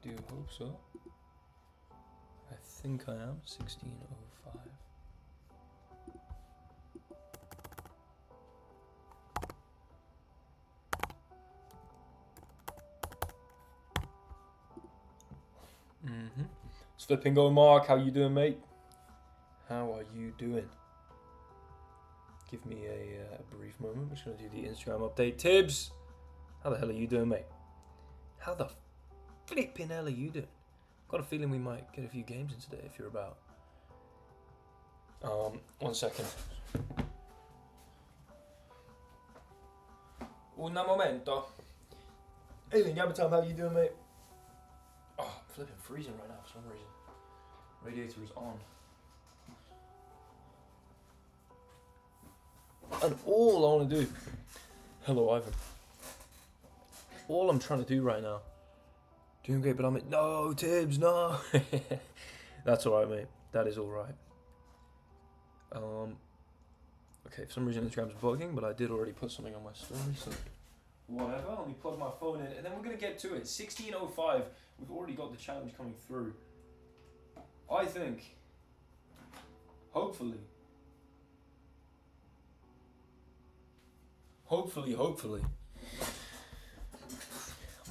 do hope so. I think I am. 1605. It's flipping go, Mark. How you doing, mate? How are you doing? Give me a brief moment. We're just going to do the Instagram update. Tibbs, how the hell are you doing, mate? How the flipping hell are you doing? Got a feeling we might get a few games in today if you're about. 1 second. Un momento. Hey, Yammer Time, how you doing, mate? Oh, I'm flipping freezing right now for some reason. Radiator is on. And all I want to do... Hello, Ivan. All I'm trying to do right now... Doing great, but I'm... No, Tibbs, no! That's alright, mate. That is alright. Okay, for some reason Instagram's bugging, but I did already put something on my story, so... Whatever, let me plug my phone in, and then we're going to get to it. 1605, we've already got the challenge coming through. I think... Hopefully... Hopefully.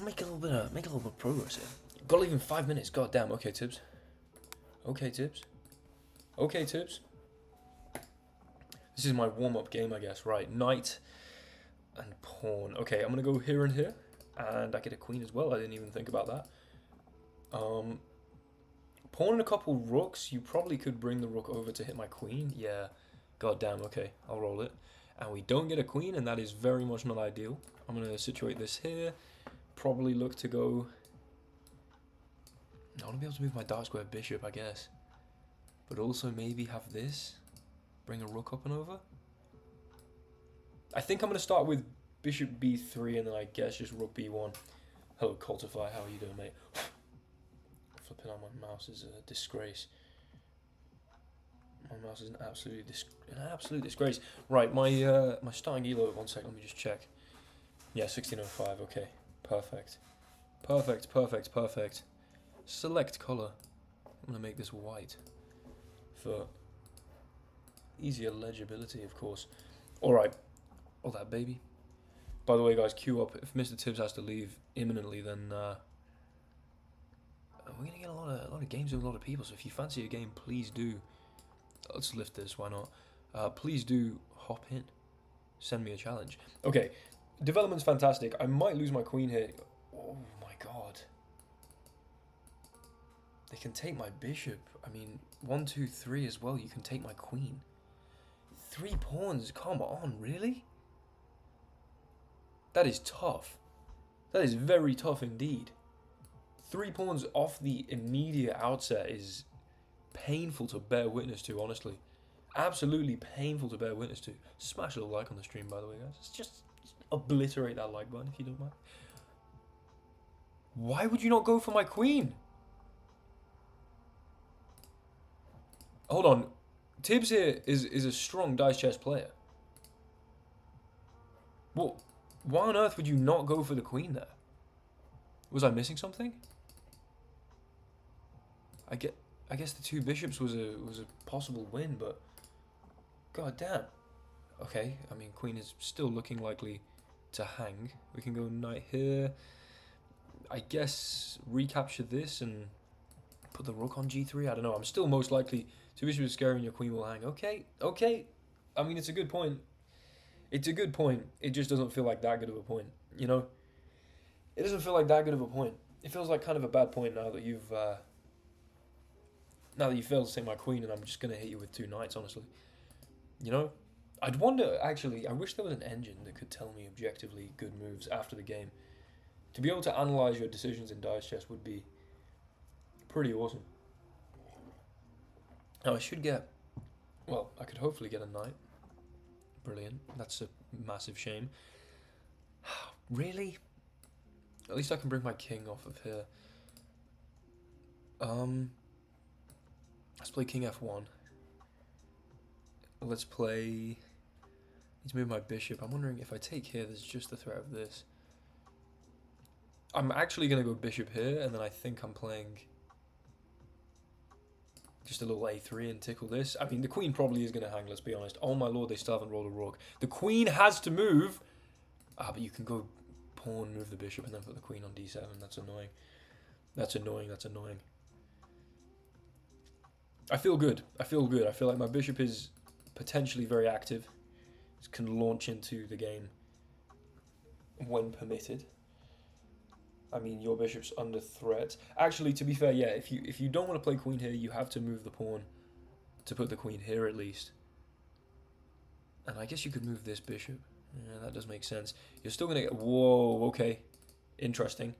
Make a little bit of progress here. Got to leave in 5 minutes. God damn. Okay, Tibbs. This is my warm-up game, I guess. Right, knight and pawn. Okay, I'm gonna go here and here, and I get a queen as well. I didn't even think about that. Pawn and a couple rooks. You probably could bring the rook over to hit my queen. Yeah. God damn. Okay, I'll roll it. And we don't get a queen, and that is very much not ideal. I'm going to situate this here. Probably look to go... I want to be able to move my dark square bishop, I guess. But also maybe have this. Bring a rook up and over. I think I'm going to start with bishop b3, and then I guess just rook b1. Hello, Cultify. How are you doing, mate? Flipping on my mouse is a disgrace. My mouse is an absolute disgrace. Right, my my starting elo. 1 second, let me just check. Yeah, 1605. Okay, perfect. Select color. I'm gonna make this white for easier legibility, of course. All right, all that baby. By the way, guys, queue up. If Mr. Tibbs has to leave imminently, then we're gonna get a lot of games with a lot of people. So if you fancy a game, please do. Let's lift this, why not? Please do hop in. Send me a challenge. Okay, development's fantastic. I might lose my queen here. Oh my god. They can take my bishop. I mean, 1, 2, 3 as well. You can take my queen. 3 pawns, come on, really? That is tough. That is very tough indeed. 3 pawns off the immediate outset is... painful to bear witness to, honestly. Absolutely painful to bear witness to. Smash a little like on the stream, by the way, guys. Just obliterate that like button if you don't mind. Why would you not go for my queen? Hold on. Tibbs here is a strong dice chess player. Well, why on earth would you not go for the queen there? Was I missing something? I guess the 2 bishops was a possible win, but god damn. Okay, I mean queen is still looking likely to hang. We can go knight here. I guess recapture this and put the rook on g3. I don't know. I'm still most likely 2 bishops are scary and your queen will hang. Okay. I mean it's a good point. It's a good point. It just doesn't feel like that good of a point. You know, it doesn't feel like that good of a point. It feels like kind of a bad point now that you've. Now that you failed to take my queen, and I'm just going to hit you with 2 knights, honestly. You know? I'd wonder, actually, I wish there was an engine that could tell me objectively good moves after the game. To be able to analyse your decisions in dice chess would be pretty awesome. Now, I should get... Well, I could hopefully get a knight. Brilliant. That's a massive shame. Really? At least I can bring my king off of here. Let's play king f1. Let's play... Need to move my bishop. I'm wondering if I take here, there's just the threat of this. I'm actually going to go bishop here, and then I think I'm playing just a little a3 and tickle this. I mean, the queen probably is going to hang, let's be honest. Oh my lord, they still haven't rolled a rook. The queen has to move. Ah, but you can go pawn, move the bishop, and then put the queen on d7. That's annoying. That's annoying, that's annoying. I feel good. I feel good. I feel like my bishop is potentially very active. It can launch into the game when permitted. I mean, your bishop's under threat. Actually, to be fair, yeah, if you don't want to play queen here, you have to move the pawn to put the queen here at least. And I guess you could move this bishop. Yeah, that does make sense. You're still going to get... Whoa, okay. Interesting.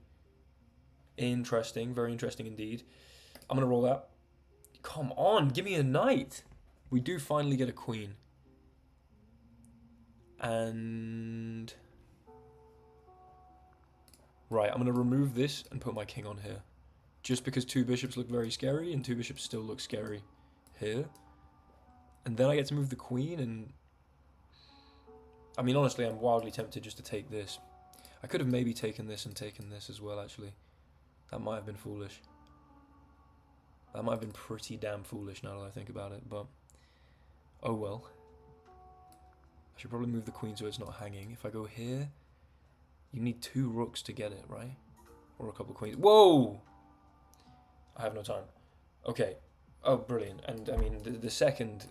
Interesting. Very interesting indeed. I'm going to roll that. Come on, give me a knight. We do finally get a queen. And... Right, I'm going to remove this and put my king on here. Just because two bishops look very scary, and two bishops still look scary here. And then I get to move the queen, and... I mean, honestly, I'm wildly tempted just to take this. I could have maybe taken this and taken this as well, actually. That might have been foolish. That might have been pretty damn foolish now that I think about it, but... Oh well. I should probably move the queen so it's not hanging. If I go here... You need two rooks to get it, right? Or a couple of queens. Whoa! I have no time. Okay. Oh, brilliant. And, I mean, the second...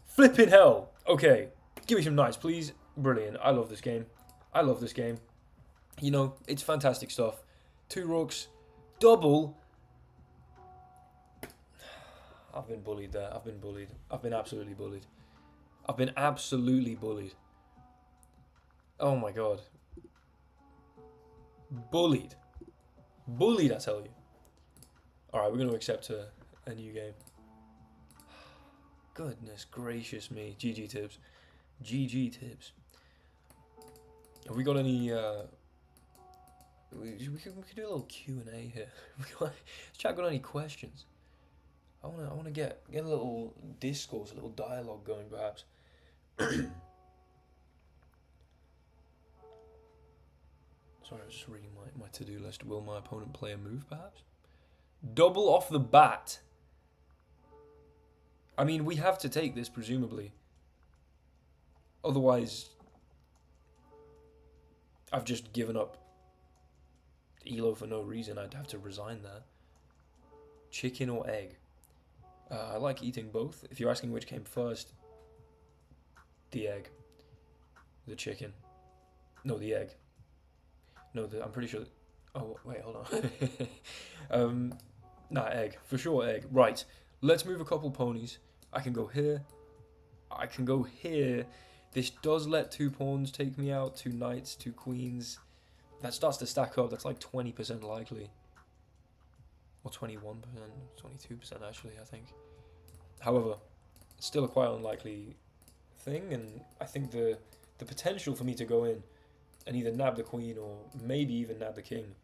Flipping hell! Okay. Give me some knights, please. Brilliant. I love this game. I love this game. You know, it's fantastic stuff. Two rooks. Double. I've been bullied there. I've been bullied. I've been absolutely bullied. I've been absolutely bullied. Oh my god. Bullied. Bullied, I tell you. Alright, we're going to accept a new game. Goodness gracious me. GG tips. GG tips. Have we got any... We could do a little Q&A here. Has chat got any questions? I wanna get a little discourse, a little dialogue going, perhaps. Sorry, I was just reading my to-do list. Will my opponent play a move, perhaps? Double off the bat. I mean, we have to take this, presumably. Otherwise, I've just given up Elo for no reason. I'd have to resign there. Chicken or egg? I like eating both. If you're asking which came first, the egg. The chicken. No, the egg. No, I'm pretty sure... Oh, wait, hold on. Nah, egg. For sure, egg. Right. Let's move a couple ponies. I can go here. I can go here. This does let two pawns take me out. Two knights, two queens. That starts to stack up. That's like 20% likely. Or 21%. 22% actually, I think. However, it's still a quite unlikely thing. And I think the potential for me to go in and either nab the queen or maybe even nab the king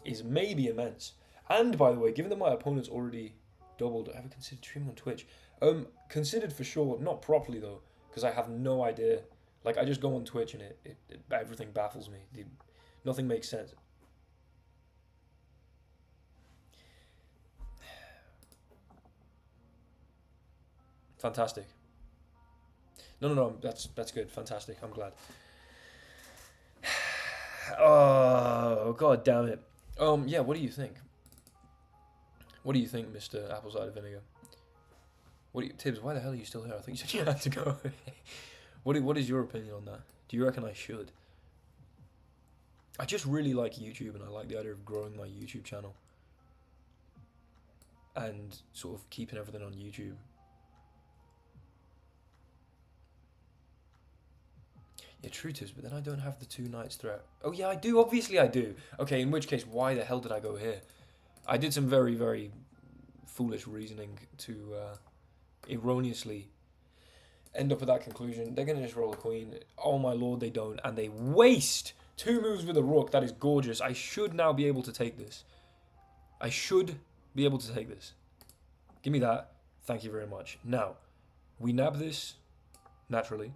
is maybe immense. And by the way, given that my opponent's already doubled, I ever considered streaming on Twitch? Considered for sure, not properly though, because I have no idea. Like, I just go on Twitch and everything baffles me. Nothing makes sense. Fantastic. No, that's good. Fantastic. I'm glad. Oh, god damn it. Yeah, what do you think? What do you think, Mr. Apple Cider Vinegar? Tibbs, why the hell are you still here? I think you said you had to go. What is your opinion on that? Do you reckon I should? I just really like YouTube, and I like the idea of growing my YouTube channel. And sort of keeping everything on YouTube. Yeah, true, Tibbs, but then I don't have the two knights threat. Oh yeah, I do, obviously I do. Okay, in which case, why the hell did I go here? I did some very, very foolish reasoning to erroneously end up with that conclusion. They're going to just roll a queen. Oh my lord, they don't. And they waste two moves with a rook. That is gorgeous. I should now be able to take this. I should be able to take this. Give me that. Thank you very much. Now, we nab this naturally.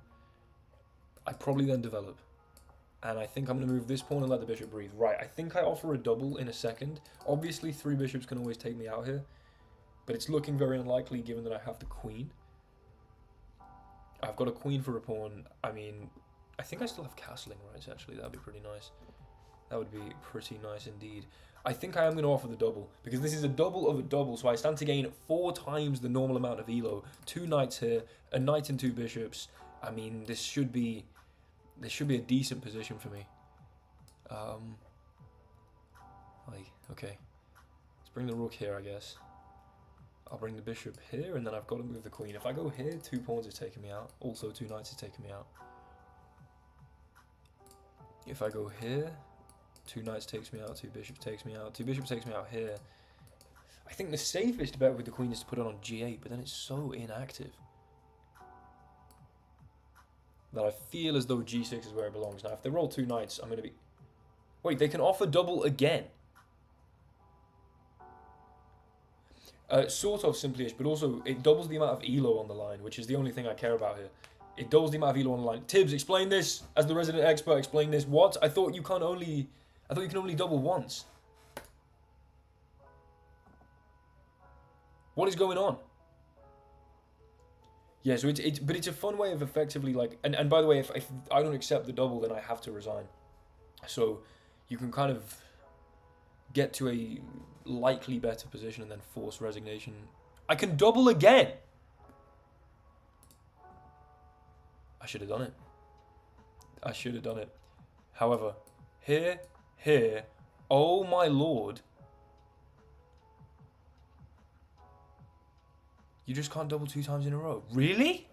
I probably then develop. And I think I'm going to move this pawn and let the bishop breathe. Right, I think I offer a double in a second. Obviously, 3 bishops can always take me out here. But it's looking very unlikely given that I have the queen. I've got a queen for a pawn. I mean, I think I still have castling rights, actually. That would be pretty nice. That would be pretty nice indeed. I think I am going to offer the double, because this is a double of a double, so I stand to gain 4 times the normal amount of elo. 2 knights here, a knight and 2 bishops. I mean, this should be a decent position for me. Okay. Let's bring the rook here, I guess. I'll bring the bishop here, and then I've got to move the queen. If I go here, 2 pawns is taking me out. Also, 2 knights is taking me out. If I go here, 2 knights takes me out, 2 bishops takes me out, 2 bishops takes me out here. I think the safest bet with the queen is to put it on g8, but then it's so inactive that I feel as though g6 is where it belongs. Now, if they roll 2 knights, I'm going to be... Wait, they can offer double again. Sort of simple-ish, but also it doubles the amount of elo on the line, which is the only thing I care about here. It doubles the amount of elo on the line. Tibbs, explain this. As the resident expert, explain this. What? I thought you can only double once. What is going on? Yeah, so but it's a fun way of effectively, like, and by the way, if I don't accept the double, then I have to resign. So you can kind of get to a likely better position and then force resignation. I can double again. I should have done it. I should have done it. However, here, oh my lord. You just can't double 2 times in a row. Really?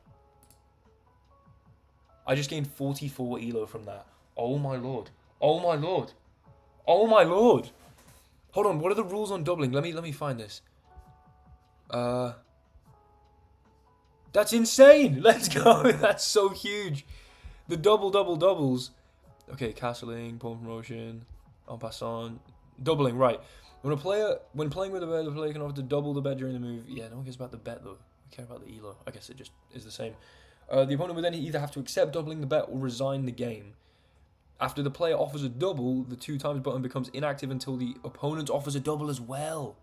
I just gained 44 elo from that. Oh my lord. Oh my lord. Oh my lord. Hold on, what are the rules on doubling? Let me find this. That's insane. Let's go. That's so huge. The doubles. Okay, castling, pawn promotion, en passant, doubling. Right. When playing with a bet, the player can offer to double the bet during the move. Yeah, no one cares about the bet though. We care about the elo. I guess it just is the same. The opponent would then either have to accept doubling the bet or resign the game. After the player offers a double, the 2 times button becomes inactive until the opponent offers a double as well.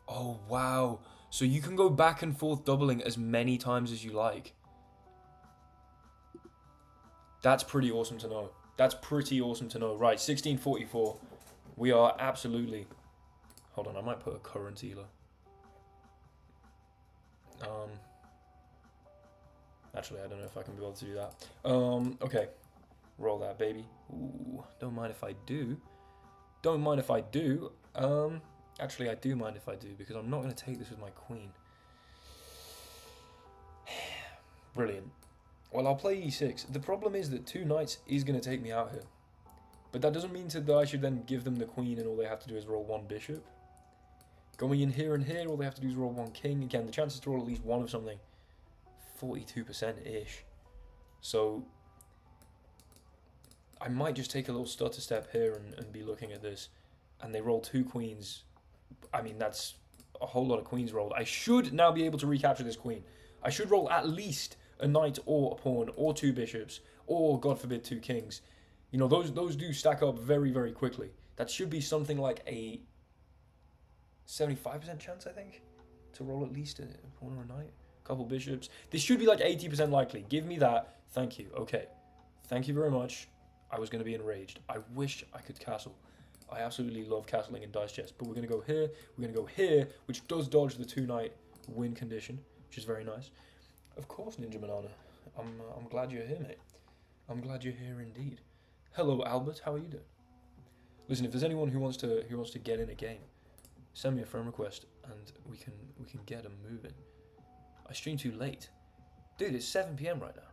Oh, wow. So you can go back and forth doubling as many times as you like. That's pretty awesome to know. That's pretty awesome to know. Right, 1644. We are absolutely... Hold on, I might put a current elo. Actually, I don't know if I can be able to do that. Okay. Roll that, baby. Ooh, don't mind if I do. Don't mind if I do. Actually, I do mind if I do, because I'm not going to take this with my queen. Brilliant. Well, I'll play e6. The problem is that 2 knights is going to take me out here. But that doesn't mean that I should then give them the queen and all they have to do is roll 1 bishop. Going in here and here, all they have to do is roll 1 king. Again, the chances to roll at least one of something, 42%-ish. So I might just take a little stutter step here and be looking at this. And they roll 2 queens. I mean, that's a whole lot of queens rolled. I should now be able to recapture this queen. I should roll at least a knight or a pawn or 2 bishops or, God forbid, 2 kings. You know, those do stack up very, very quickly. That should be something like a 75% chance, I think, to roll at least a pawn or a knight. A couple bishops. This should be like 80% likely. Give me that. Thank you. Okay. Thank you very much. I was going to be enraged. I wish I could castle. I absolutely love castling in dice chess. But we're going to go here. We're going to go here, which does dodge the 2-knight win condition, which is very nice. Of course, Ninja Manana. I'm glad you're here, mate. I'm glad you're here indeed. Hello, Albert. How are you doing? Listen, if there's anyone who wants to get in a game, send me a friend request and we can get them moving. I stream too late, dude. It's 7 p.m. right now.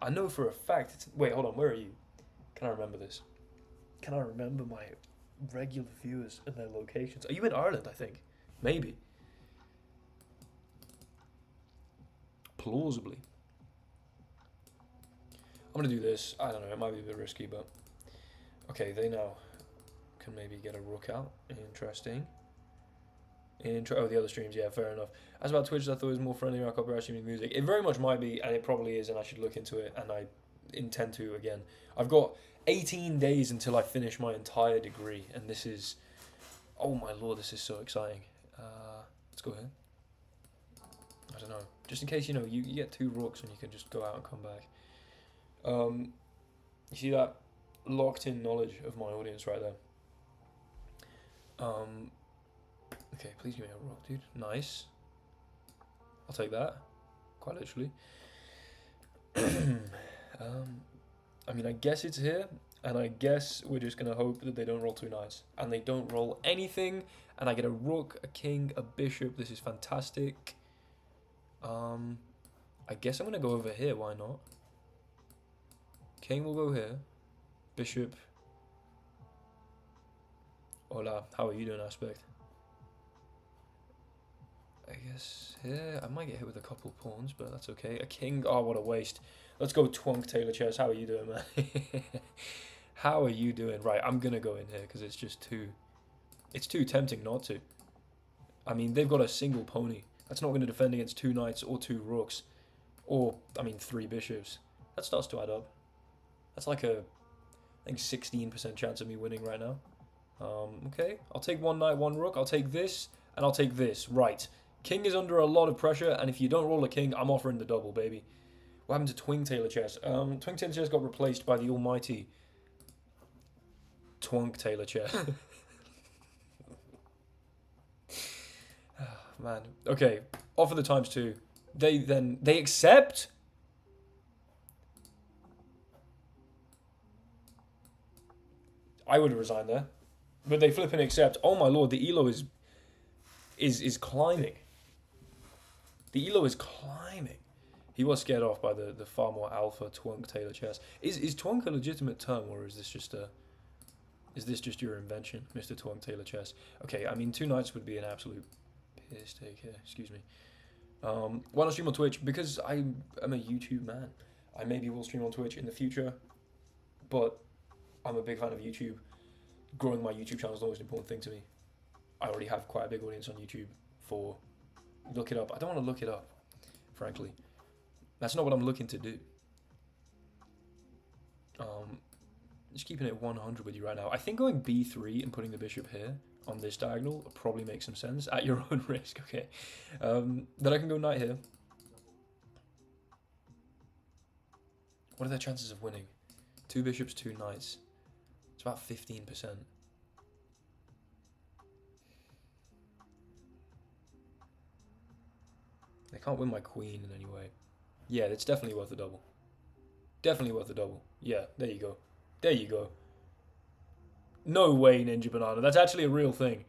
I know for a fact. Wait, hold on. Where are you? Can I remember this? Can I remember my regular viewers and their locations? Are you in Ireland? I think maybe. Plausibly. I'm gonna do this. I don't know. It might be a bit risky, but Okay, they now can maybe get a rook out. Interesting. Oh, the other streams, yeah, fair enough. As about Twitch, I thought it was more friendly around copyright streaming music. It very much might be, and it probably is, and I should look into it, and I intend to again. I've got 18 days until I finish my entire degree, and this is, oh my lord, this is so exciting. Let's go here. I don't know, just in case, you know, you get 2 rooks and you can just go out and come back. You see that locked in knowledge of my audience right there. Okay, please give me a rook, dude. Nice. I'll take that. Quite literally. I mean, I guess it's here, and I guess we're just gonna hope that they don't roll 2 knights, and they don't roll anything, and I get a rook, a king, a bishop. This is fantastic. I guess I'm gonna go over here. Why not? King will go here. Bishop. Hola, how are you doing, Aspect? I guess here. I might get hit with a couple pawns, but that's okay. A king. Oh, what a waste. Let's go Twunk Taylor Chess. How are you doing, man? How are you doing? Right, I'm gonna go in here because it's just too. It's too tempting not to. I mean, they've got a single pony. That's not going to defend against 2 knights or 2 rooks, or I mean 3 bishops. That starts to add up. That's like a, I think 16% chance of me winning right now. Okay, I'll take 1 knight, 1 rook. I'll take this, and I'll take this. Right. King is under a lot of pressure, and if you don't roll a king, I'm offering the double, baby. What happened to Twink Taylor Chess? Twink Taylor Chess got replaced by the almighty Twunk Taylor Chess. Man. Okay, offer the ×2. They accept? I would have resigned there. But they flip and accept. Oh my lord, the elo is climbing. The elo is climbing. He was scared off by the far more alpha Twunk Taylor Chess. Is Twunk a legitimate term, or is this just your invention, Mr. Twunk Taylor Chess? Okay, I mean 2 knights would be an absolute piss take here. Excuse me. Why not stream on Twitch? Because I am a YouTube man. I maybe will stream on Twitch in the future, but I'm a big fan of YouTube. Growing my YouTube channel is the most important thing to me. I already have quite a big audience on YouTube for... Look it up. I don't want to look it up, frankly. That's not what I'm looking to do. Just keeping it 100 with you right now. I think going b3 and putting the bishop here on this diagonal probably makes some sense at your own risk. Okay. Then I can go knight here. What are their chances of winning? 2 bishops, 2 knights. It's about 15%. They can't win my queen in any way. Yeah, it's definitely worth a double. Definitely worth a double. Yeah, there you go. There you go. No way, Ninja Banana. That's actually a real thing.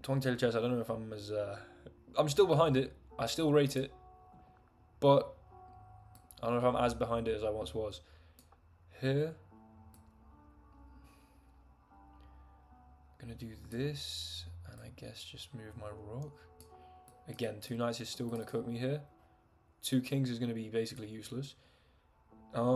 Twang Tail Chess, I don't know if I'm as... I'm still behind it. I still rate it. But I don't know if I'm as behind it as I once was. Here. Gonna do this, and I guess just move my rook. Again, 2 knights is still gonna cook me here. 2 kings is gonna be basically useless. I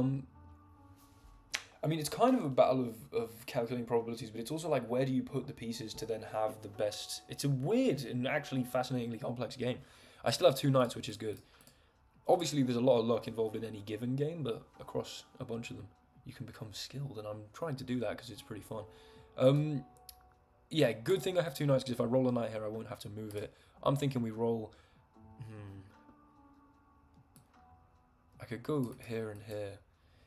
mean, it's kind of a battle of calculating probabilities, but it's also like, where do you put the pieces to then have the best... It's a weird and actually fascinatingly complex game. I still have 2 knights, which is good. Obviously, there's a lot of luck involved in any given game, but across a bunch of them, you can become skilled, and I'm trying to do that because it's pretty fun. Yeah, good thing I have 2 knights, because if I roll a knight here, I won't have to move it. I'm thinking we roll... I could go here and here.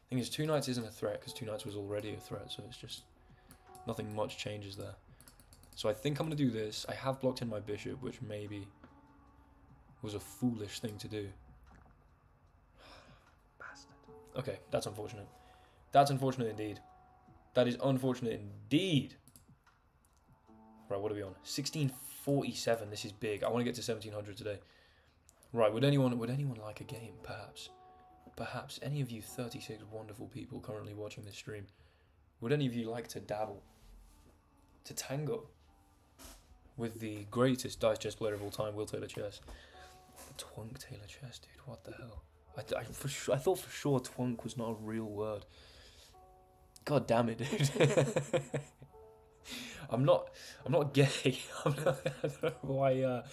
Thing is, 2 knights isn't a threat, because 2 knights was already a threat, so it's just... Nothing much changes there. So I think I'm going to do this. I have blocked in my bishop, which maybe was a foolish thing to do. Bastard. Okay, that's unfortunate. That's unfortunate indeed. That is unfortunate indeed. Right, what are we on? 1647. This is big. I want to get to 1700 today. Right, would anyone like a game? Perhaps. Perhaps any of you 36 wonderful people currently watching this stream, would any of you like to dabble? To tango? with the greatest dice chess player of all time, Will Taylor Chess. Twunk Taylor Chess, dude. What the hell? I thought for sure twunk was not a real word. God damn it, dude. I'm not gay. I don't know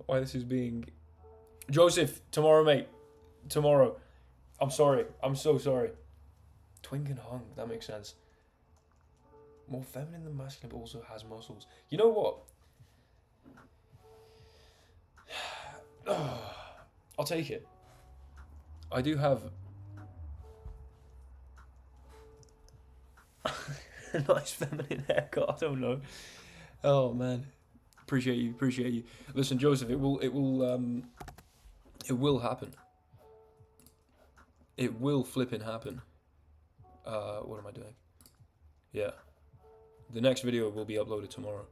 why this is being. Joseph, tomorrow, mate. Tomorrow. I'm sorry. I'm so sorry. Twink and hung. That makes sense. More feminine than masculine, but also has muscles. You know what? I'll take it. I do have a nice feminine haircut. I don't know. Oh man, appreciate you. Listen, Joseph, it will happen. It will flipping happen. What am I doing? Yeah, the next video will be uploaded tomorrow.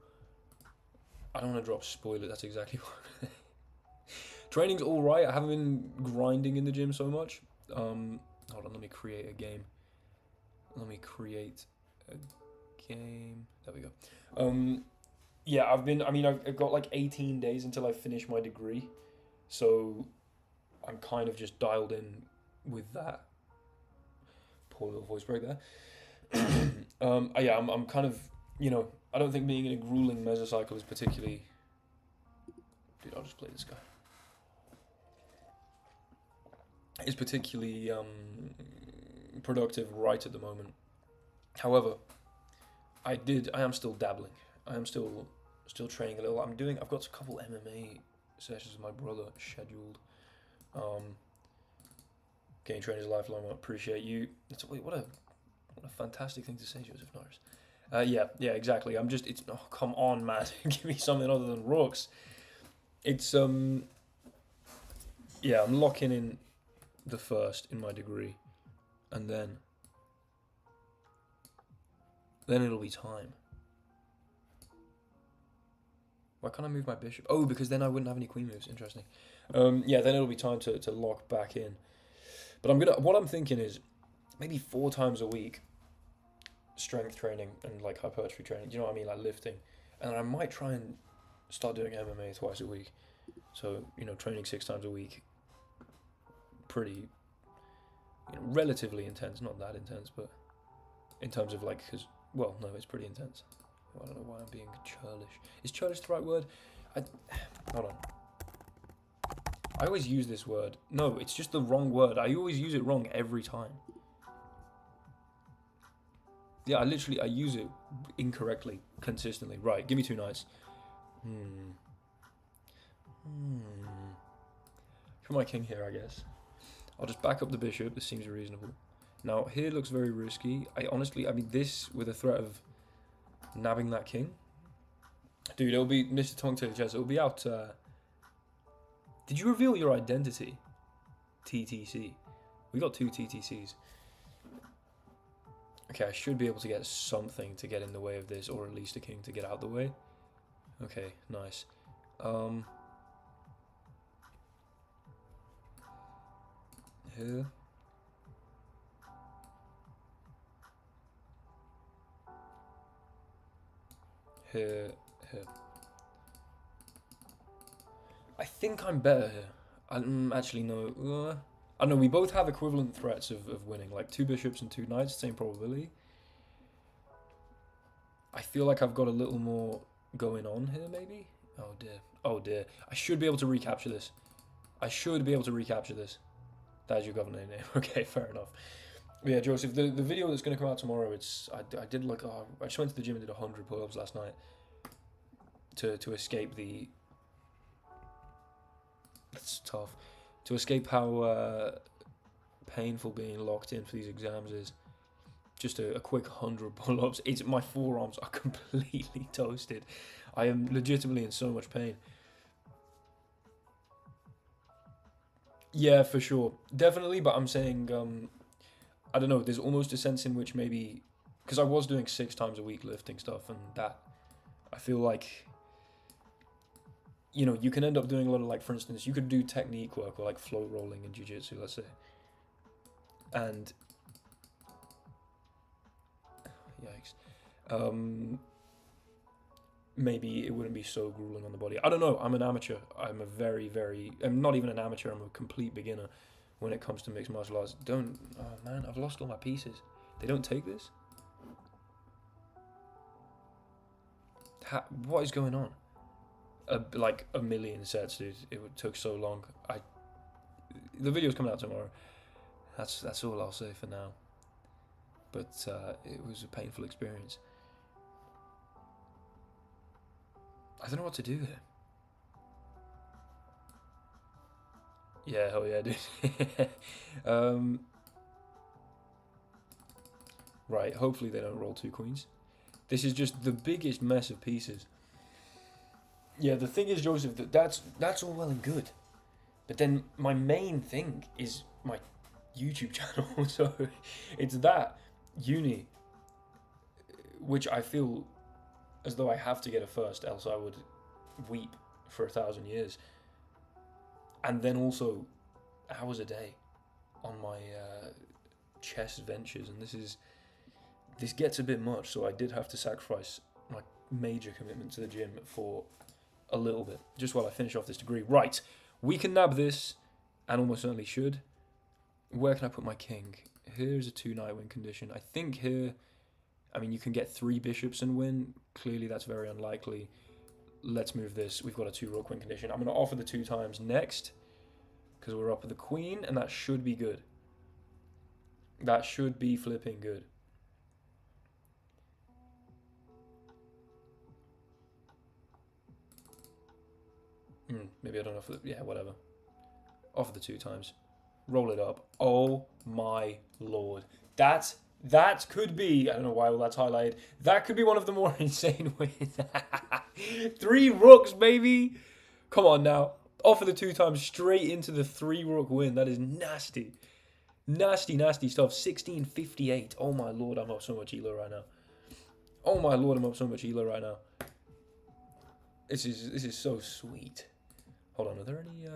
I don't want to drop spoilers. That's exactly what. Training's all right. I haven't been grinding in the gym so much. Hold on, let me create a game. There we go. Yeah, I've got like 18 days until I finish my degree, so I'm kind of just dialed in with that. Poor little voice break there. Yeah, I'm kind of, I don't think being in a grueling mesocycle is particularly. Dude, I'll just play this guy. Is particularly productive right at the moment. However, I am still dabbling. I am still training a little. I've got a couple MMA sessions with my brother scheduled. Getting trained is lifelong. I appreciate you. What a fantastic thing to say, Joseph Norris. Yeah, exactly. Oh, come on, man. Give me something other than rocks. It's yeah, I'm locking in the first in my degree, and then it'll be time. Why can't I move my bishop? Oh, because then I wouldn't have any queen moves. Interesting. Yeah, then it'll be time to lock back in. But what I'm thinking is maybe 4 times a week strength training and like hypertrophy training. You know what I mean, like lifting, and then I might try and start doing MMA twice a week. So training 6 times a week. Pretty, relatively intense. Not that intense, but in terms of no, it's pretty intense. I don't know why I'm being churlish. Is churlish the right word? Hold on. I always use this word. No, it's just the wrong word. I always use it wrong every time. Yeah, I use it incorrectly consistently. Right, give me 2 knights. Put my king here, I guess. I'll just back up the bishop. This seems reasonable. Now, here looks very risky. This with a threat of nabbing that king. Dude, it'll be Mr. Tongue Taylor Chess. It'll be out. Did you reveal your identity? TTC. We got 2 TTCs. Okay, I should be able to get something to get in the way of this, or at least a king to get out the way. Okay, nice. Here. Here. I think I'm better here. Actually, no. I know we both have equivalent threats of winning, like 2 bishops and 2 knights, same probability. I feel like I've got a little more going on here, maybe? Oh dear. I should be able to recapture this. That is your governor name. Okay, fair enough. But yeah, Joseph, the video that's going to come out tomorrow, I just went to the gym and did 100 pull-ups last night to escape the. It's tough to escape how painful being locked in for these exams is. Just a quick 100 pull-ups. My forearms are completely toasted. I am legitimately in so much pain. Yeah, for sure. Definitely, but I'm saying, I don't know, there's almost a sense in which maybe, because I was doing 6 times a week lifting stuff, and that, I feel like, you can end up doing a lot of, for instance, you could do technique work or flow rolling in jiu-jitsu, let's say. And, yikes. maybe it wouldn't be so grueling on the body. I don't know. I'm an amateur. I'm not even an amateur. I'm a complete beginner when it comes to mixed martial arts. Oh man, I've lost all my pieces. They don't take this? What is going on? Like a million sets, dude. Took so long. The video's coming out tomorrow. That's all I'll say for now. But it was a painful experience. I don't know what to do here. Yeah, hell yeah, dude. Right, hopefully they don't roll 2 queens. This is just the biggest mess of pieces. Yeah, the thing is, Joseph, that's all well and good. But then my main thing is my YouTube channel. So it's that uni, which I feel as though I have to get a first, else I would weep for 1,000 years. And then also hours a day on my chess ventures, and this gets a bit much. So I did have to sacrifice my major commitment to the gym for a little bit, just while I finish off this degree. Right, we can nab this, and almost certainly should. Where can I put my king? Here's a 2-knight win condition. I think here, I mean, you can get 3 bishops and win. Clearly, that's very unlikely. Let's move this. We've got a 2-rook win condition. I'm going to offer the 2 times next, because we're up with the queen, and that should be good. That should be flipping good. Maybe I don't know if... Yeah, whatever. Offer the 2 times. Roll it up. Oh my lord. That could be... I don't know why all that's highlighted. That could be one of the more insane wins. 3 rooks, baby. Come on now. Offer the 2 times straight into the 3-rook win. That is nasty. Nasty, nasty stuff. 1658. Oh my lord, I'm up so much elo right now. Oh my lord, I'm up so much elo right now. This is so sweet. Hold on, are there any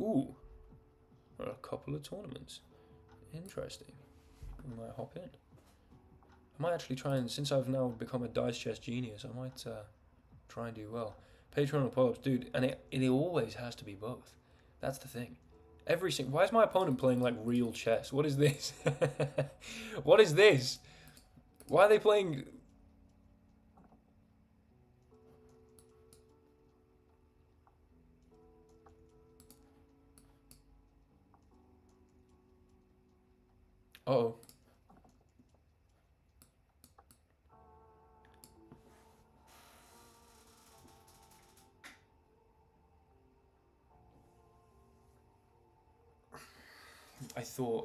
Ooh. A couple of tournaments. Interesting. We might hop in. I might actually try and, since I've now become a dice chess genius, I might try and do well. Patreon and pull-ups, dude, and it always has to be both. That's the thing. Why is my opponent playing like real chess? What is this? What is this? Why are they playing... Uh-oh.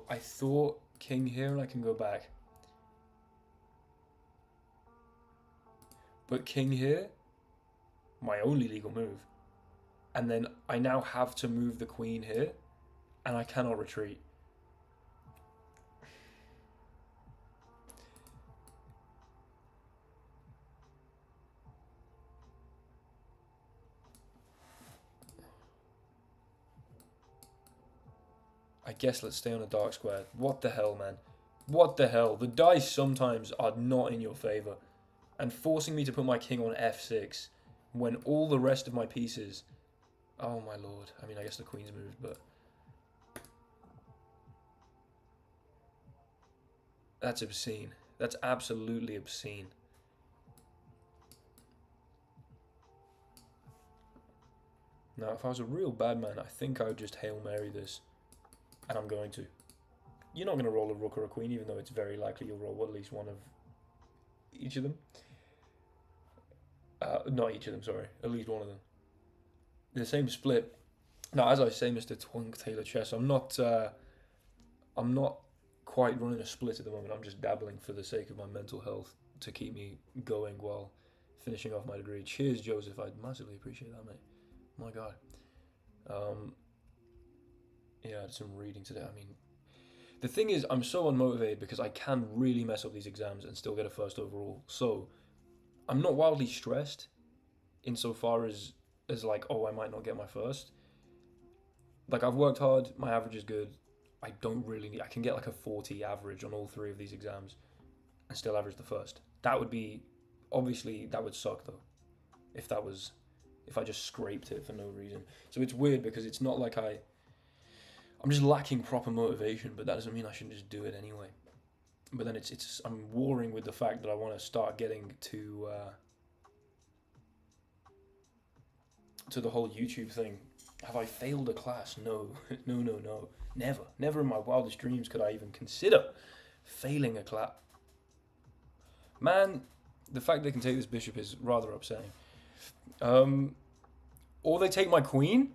I thought king here and I can go back. But king here, my only legal move. And then I now have to move the queen here, and I cannot retreat. I guess let's stay on a dark square. What the hell, man? What the hell? The dice sometimes are not in your favour. And forcing me to put my king on f6 when all the rest of my pieces... Oh my lord. I mean, I guess the queen's moved, but... That's obscene. That's absolutely obscene. Now, if I was a real bad man, I think I would just Hail Mary this. And I'm going to. You're not going to roll a rook or a queen, even though it's very likely you'll roll at least one of each of them. Not each of them, sorry. At least one of them. The same split. Now, as I say, Mr. Twunk Taylor Chess, I'm not quite running a split at the moment. I'm just dabbling for the sake of my mental health to keep me going while finishing off my degree. Cheers, Joseph. I'd massively appreciate that, mate. My God. Yeah, I did some reading today. I mean, the thing is, I'm so unmotivated because I can really mess up these exams and still get a first overall. So, I'm not wildly stressed insofar as like, oh, I might not get my first. Like, I've worked hard. My average is good. I don't really need... I can get like a 40 average on all 3 of these exams. and still average the first. That would be, obviously, that would suck though. If I just scraped it for no reason. So it's weird because it's not like I'm just lacking proper motivation, but that doesn't mean I shouldn't just do it anyway. But then I'm warring with the fact that I want to start getting to the whole YouTube thing. Have I failed a class? No, no. Never in my wildest dreams could I even consider failing a class. Man, the fact they can take this bishop is rather upsetting. Or they take my queen,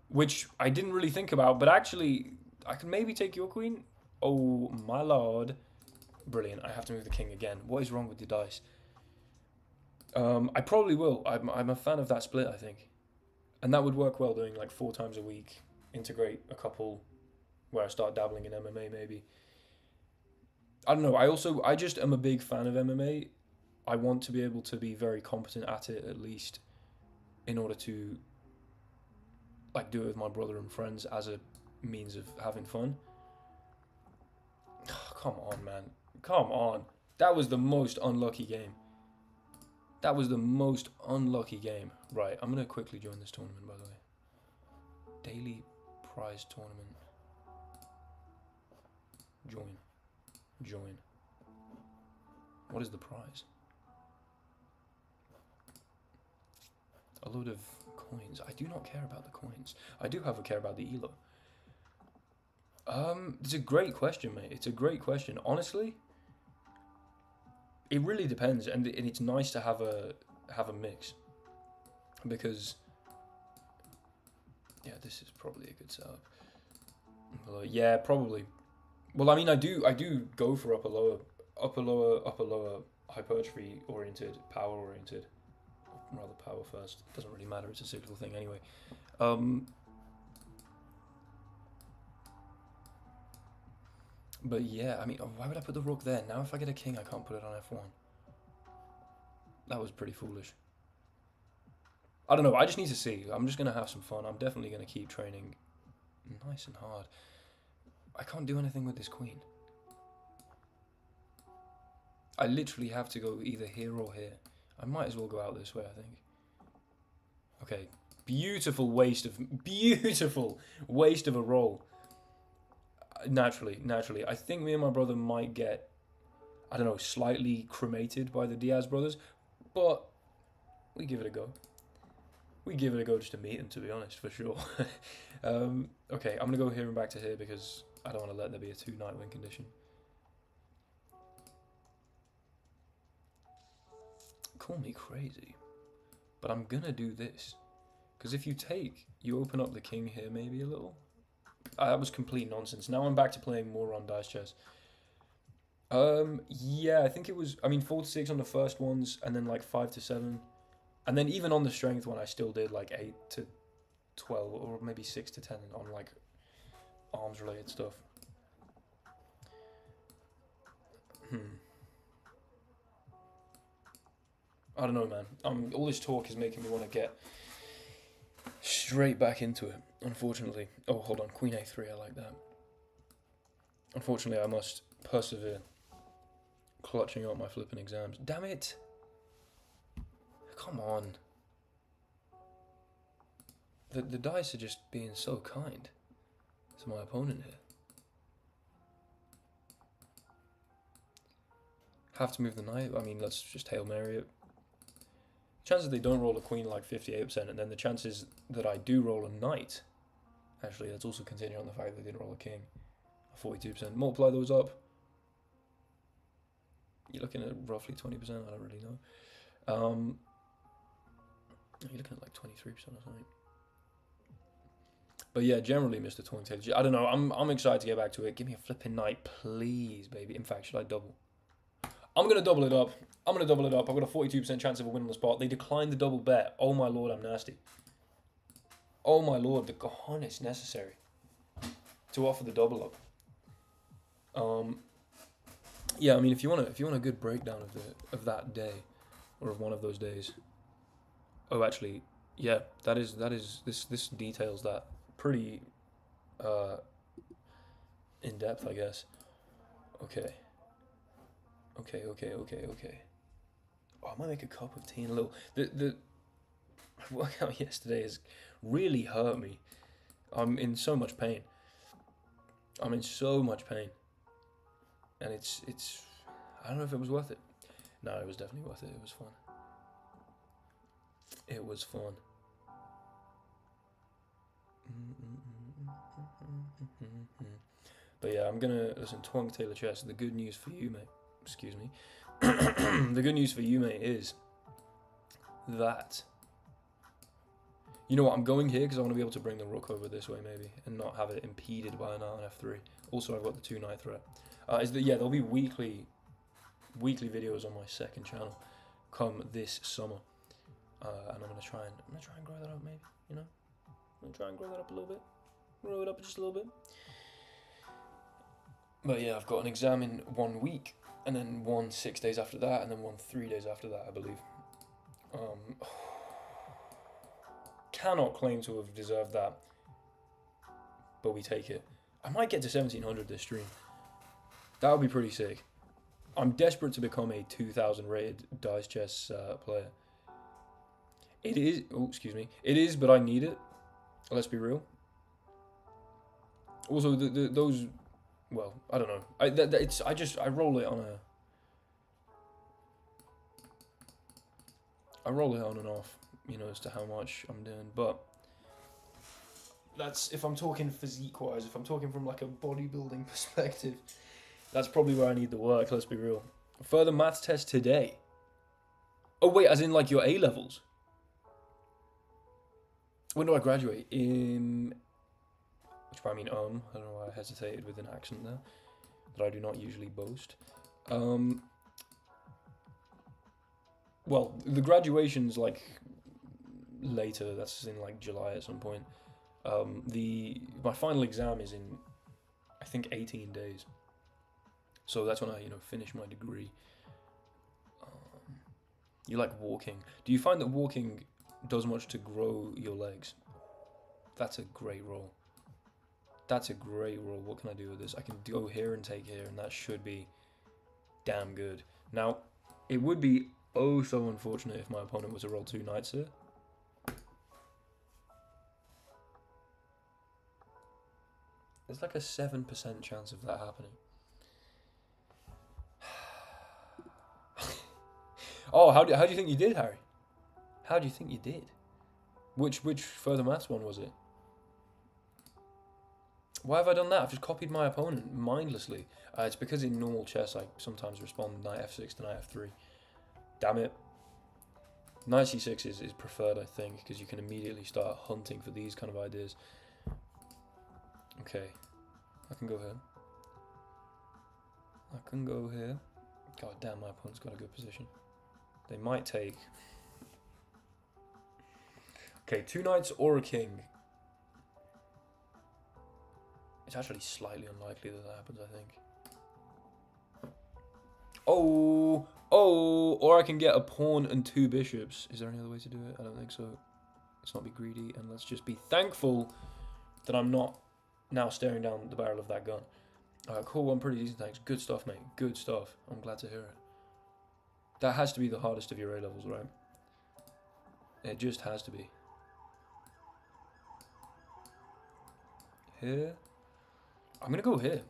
which I didn't really think about, but actually, I can maybe take your queen. Oh, my lord. Brilliant. I have to move the king again. What is wrong with the dice? I probably will. I'm a fan of that split, I think. And that would work well, doing like 4 times a week. Integrate a couple where I start dabbling in MMA, maybe. I don't know. I just am a big fan of MMA. I want to be able to be very competent at it, at least, in order to like do it with my brother and friends as a means of having fun. Come on, man. Come on. That was the most unlucky game. That was the most unlucky game. Right, I'm going to quickly join this tournament, by the way. Daily prize tournament. Join. What is the prize? A load of coins. I do not care about the coins. I do, however, care about the elo. It's a great question, mate. It's a great question. Honestly, it really depends, and it's nice to have a mix, because yeah, this is probably a good setup. Yeah, probably. Well, I mean, I do go for upper lower hypertrophy oriented, power oriented, rather power first. It doesn't really matter. It's a cyclical thing anyway. But yeah, I mean, why would I put the rook there? Now if I get a king, I can't put it on f1. That was pretty foolish. I don't know, I just need to see. I'm just going to have some fun. I'm definitely going to keep training nice and hard. I can't do anything with this queen. I literally have to go either here or here. I might as well go out this way, I think. Okay, beautiful waste of a roll. Naturally. I think me and my brother might get, I don't know, slightly cremated by the Diaz brothers, but we give it a go. We give it a go just to meet them, to be honest, for sure. Okay, I'm going to go here and back to here because I don't want to let there be a 2-knight win condition. Call me crazy, but I'm going to do this. Because if you take, you open up the king here maybe a little. That was complete nonsense. Now I'm back to playing more on dice chess. Yeah, I think it was, 4 to 6 on the first ones, and then like 5 to 7. And then even on the strength one, I still did like 8 to 12, or maybe 6 to 10 on like arms related stuff. I don't know, man. All this talk is making me want to get straight back into it, unfortunately. Oh, hold on. Queen a3, I like that. Unfortunately, I must persevere. Clutching up my flipping exams. Damn it! Come on. The dice are just being so kind to my opponent here. Have to move the knight. I mean, let's just Hail Mary it. Chances they don't roll a queen like 58%, and then the chances that I do roll a knight, actually, that's also contingent on the fact that they didn't roll a king, 42%. Multiply those up. You're looking at roughly 20%, I don't really know. You're looking at like 23% or something. But yeah, generally, Mr. Taunted, I don't know, I'm excited to get back to it. Give me a flipping knight, please, baby. In fact, should I double? I'm going to double it up. I've got a 42% chance of a win on the spot. They declined the double bet. Oh my lord, I'm nasty. Oh my lord, the cojones necessary to offer the double up. Yeah, I mean, if you want a good breakdown of that day, or of one of those days. Oh, actually, yeah, this details that pretty in depth, I guess. Okay. Okay, okay, okay, okay. Oh, I might make a cup of tea in a little. The workout yesterday has really hurt me. I'm in so much pain. I'm in so much pain. And it's I don't know if it was worth it. No, it was definitely worth it. It was fun. It was fun. But yeah, I'm gonna listen. Twonk Taylor Chess. The good news for you, mate. Excuse me. The good news for you, mate, is that you know what? I'm going here because I want to be able to bring the rook over this way, maybe, and not have it impeded by an knight on f3. Also, I've got the 2-knight threat. Yeah, there'll be weekly videos on my second channel come this summer, and I'm gonna try and grow that up, maybe. You know, I'm gonna try and grow that up a little bit, grow it up just a little bit. But yeah, I've got an exam in 1 week, and then one 6 days after that, and then one 3 days after that, I believe. Cannot claim to have deserved that, but we take it. I might get to 1700 this stream. That would be pretty sick. I'm desperate to become a 2000 rated dice chess player. It is. Oh, excuse me. It is, but I need it. Let's be real. Also, those. Well, I don't know. I roll it on a. I roll it on and off, you know, as to how much I'm doing, but that's if I'm talking physique-wise. If I'm talking from like a bodybuilding perspective, that's probably where I need the work. Let's be real. Further maths test today. Oh wait, as in like your A levels. When do I graduate? Which I mean, I don't know why I hesitated with an accent there, that I do not usually boast. Well, the graduation's like later. That's in like July at some point. My final exam is in, I think, 18 days. So that's when I, finish my degree. You like walking? Do you find that walking does much to grow your legs? That's a great roll. That's a great roll. What can I do with this? I can go here and take here, and that should be damn good. Now, it would be oh so unfortunate if my opponent was to roll 2 knights here. There's like a 7% chance of that happening. Oh, how do you think you did, Harry? How do you think you did? Which further maths one was it? Why have I done that? I've just copied my opponent mindlessly. It's because in normal chess I sometimes respond knight f6 to knight f3. Damn it. Knight c6 is preferred, I think, because you can immediately start hunting for these kind of ideas. Okay, I can go here. I can go here. God damn, my opponent's got a good position. They might take. Okay, 2 knights or a king. It's actually slightly unlikely that happens, I think. Oh, or I can get a pawn and 2 bishops. Is there any other way to do it? I don't think so. Let's not be greedy, and let's just be thankful that I'm not now staring down the barrel of that gun. Cool one, pretty decent, thanks. Good stuff, mate. Good stuff. I'm glad to hear it. That has to be the hardest of your A levels, right? It just has to be. Here. I'm going to go here.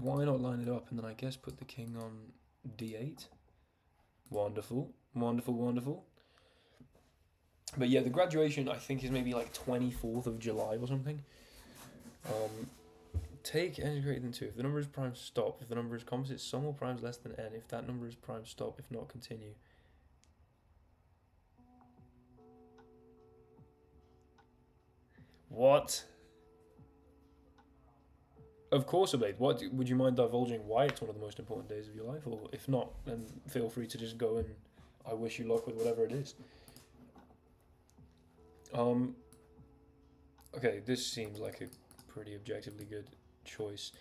Why not line it up and then I guess put the king on d8? Wonderful. Wonderful, wonderful. But yeah, the graduation I think is maybe like 24th of July or something. Take n is greater than 2. If the number is prime, stop. If the number is composite sum or primes less than n. If that number is prime, stop. If not, continue. What? Of course, Abe. What would you mind divulging why it's one of the most important days of your life? Or if not, then feel free to just go and I wish you luck with whatever it is. Okay, this seems like a pretty objectively good choice.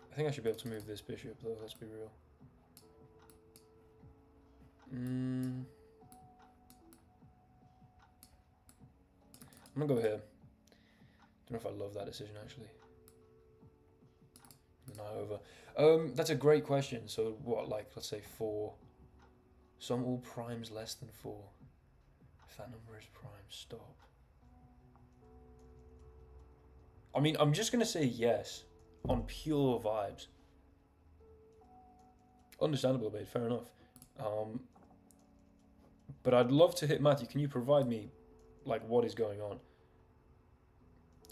I think I should be able to move this bishop though, let's be real. I'm gonna go here. Don't know if I love that decision actually. knight over. That's a great question. So what, like, let's say 4. Sum all primes less than 4. If that number is prime, stop. I mean, I'm just gonna say yes on pure vibes. Understandable, babe. Fair enough. But I'd love to hit Matthew. Can you provide me, like, what is going on?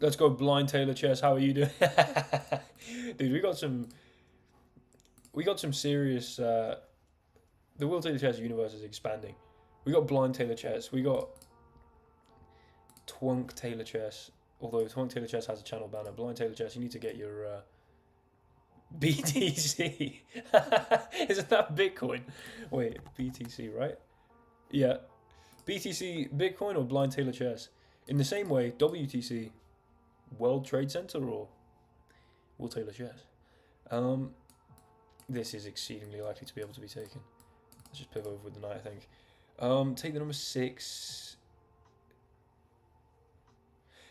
Let's go blind Taylor chess. How are you doing? Dude, we got some serious the Will Taylor chess universe is expanding. We got blind Taylor chess. We got Twunk Taylor chess. Although Twunk Taylor chess has a channel banner. Blind Taylor chess, you need to get your BTC. Isn't that Bitcoin? Wait, BTC, right? Yeah. BTC, Bitcoin or blind Taylor chess? In the same way, WTC, World Trade Center or Will Taylor chess? This is exceedingly likely to be able to be taken. Let's just pivot over with the knight, I think. Take the number 6.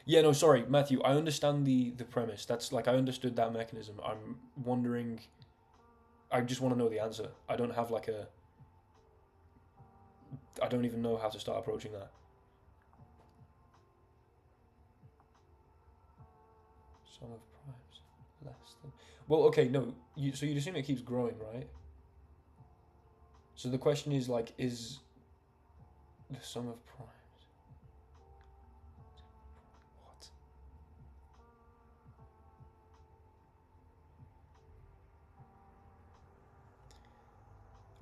Yeah, no, sorry, Matthew. I understand the premise. That's like I understood that mechanism. I'm wondering. I just want to know the answer. I don't have like a. I don't even know how to start approaching that. Sum of primes less than. Well, okay, no. So you'd assume it keeps growing, right? So the question is like, is the sum of primes? What?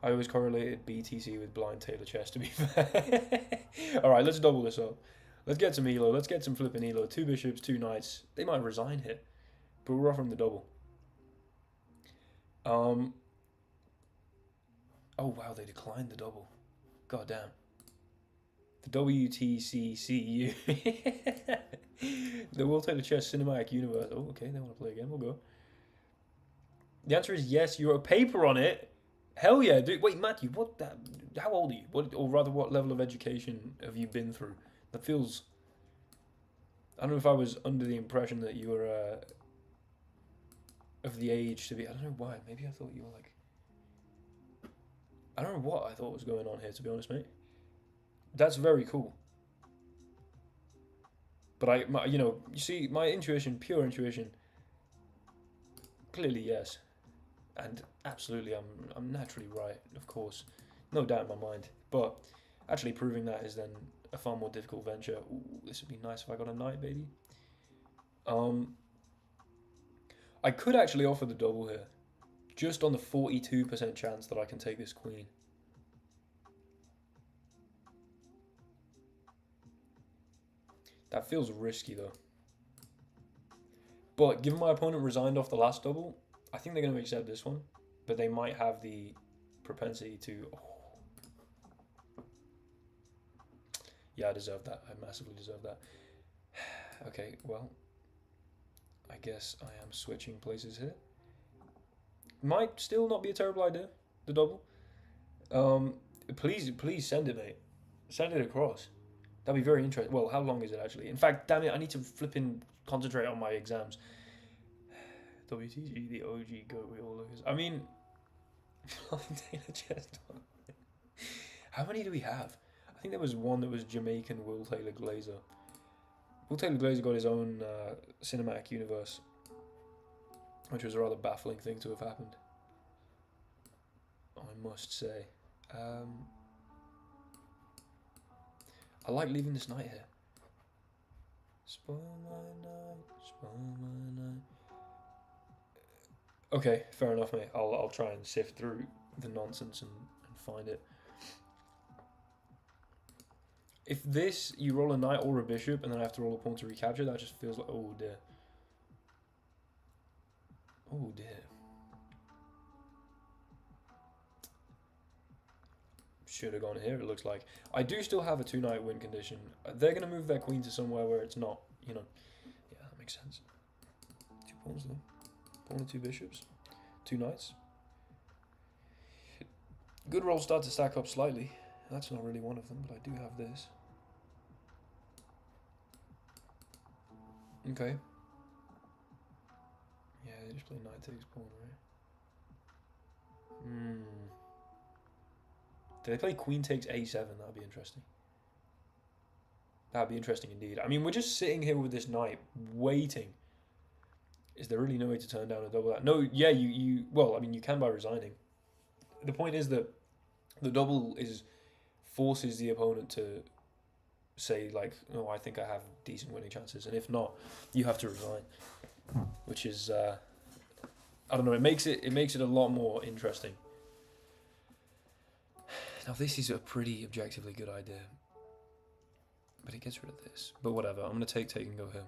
I always correlated BTC with blind Taylor chess, to be fair. Alright, let's double this up. Let's get some elo. Let's get some flipping elo. 2 bishops, 2 knights. They might resign here, but we're offering the double. Oh wow, they declined the double. God damn. The WTCCU. The Will Taylor Chess Cinematic Universe. Oh, okay, they want to play again. We'll go. The answer is yes. You wrote a paper on it. Hell yeah, dude. Wait, Matthew, what? How old are you? Or rather, what level of education have you been through? That feels. I don't know if I was under the impression that you were of the age to be. I don't know why. Maybe I thought you were like. I don't know what I thought was going on here, to be honest, mate. That's very cool. But you see, my intuition, pure intuition. Clearly, yes, and absolutely, I'm naturally right, of course, no doubt in my mind. But actually proving that is then a far more difficult venture. Ooh, this would be nice if I got a knight, baby. I could actually offer the double here, just on the 42% chance that I can take this queen. That feels risky though. But given my opponent resigned off the last double, I think they're going to accept this one. But they might have the propensity to... Oh. Yeah, I deserve that. I massively deserve that. Okay, well, I guess I am switching places here. Might still not be a terrible idea, the double. Please send it, mate. Send it across. That'd be very interesting. Well, how long is it actually? In fact, damn it, I need to flipping concentrate on my exams. WTG, the OG goat we all look. I mean, how many do we have? I think there was one that was Jamaican Will Taylor Glazer. Will Taylor Glazer got his own cinematic universe, which was a rather baffling thing to have happened, I must say. I like leaving this knight here. Spoil my night, spoil my night. Okay, fair enough, mate. I'll try and sift through the nonsense and find it. If this, you roll a knight or a bishop, and then I have to roll a pawn to recapture, that just feels like, oh dear. Oh dear. Should have gone here, it looks like. I do still have a 2-knight win condition. They're going to move their queen to somewhere where it's not, you know. Yeah, that makes sense. 2 pawns though. Pawn and 2 bishops. 2 knights. Good rolls start to stack up slightly. That's not really one of them, but I do have this. Okay. Yeah, they just play knight takes pawn, right? Hmm. Do they play queen takes a7? That'd be interesting. That'd be interesting indeed. I mean, we're just sitting here with this knight, waiting. Is there really no way to turn down a double that? No, yeah, well, I mean, you can by resigning. The point is that the double forces the opponent to say, like, oh, I think I have decent winning chances. And if not, you have to resign. Which is, I don't know, it makes it a lot more interesting. Now, this is a pretty objectively good idea. But it gets rid of this. But whatever, I'm going to take and go here.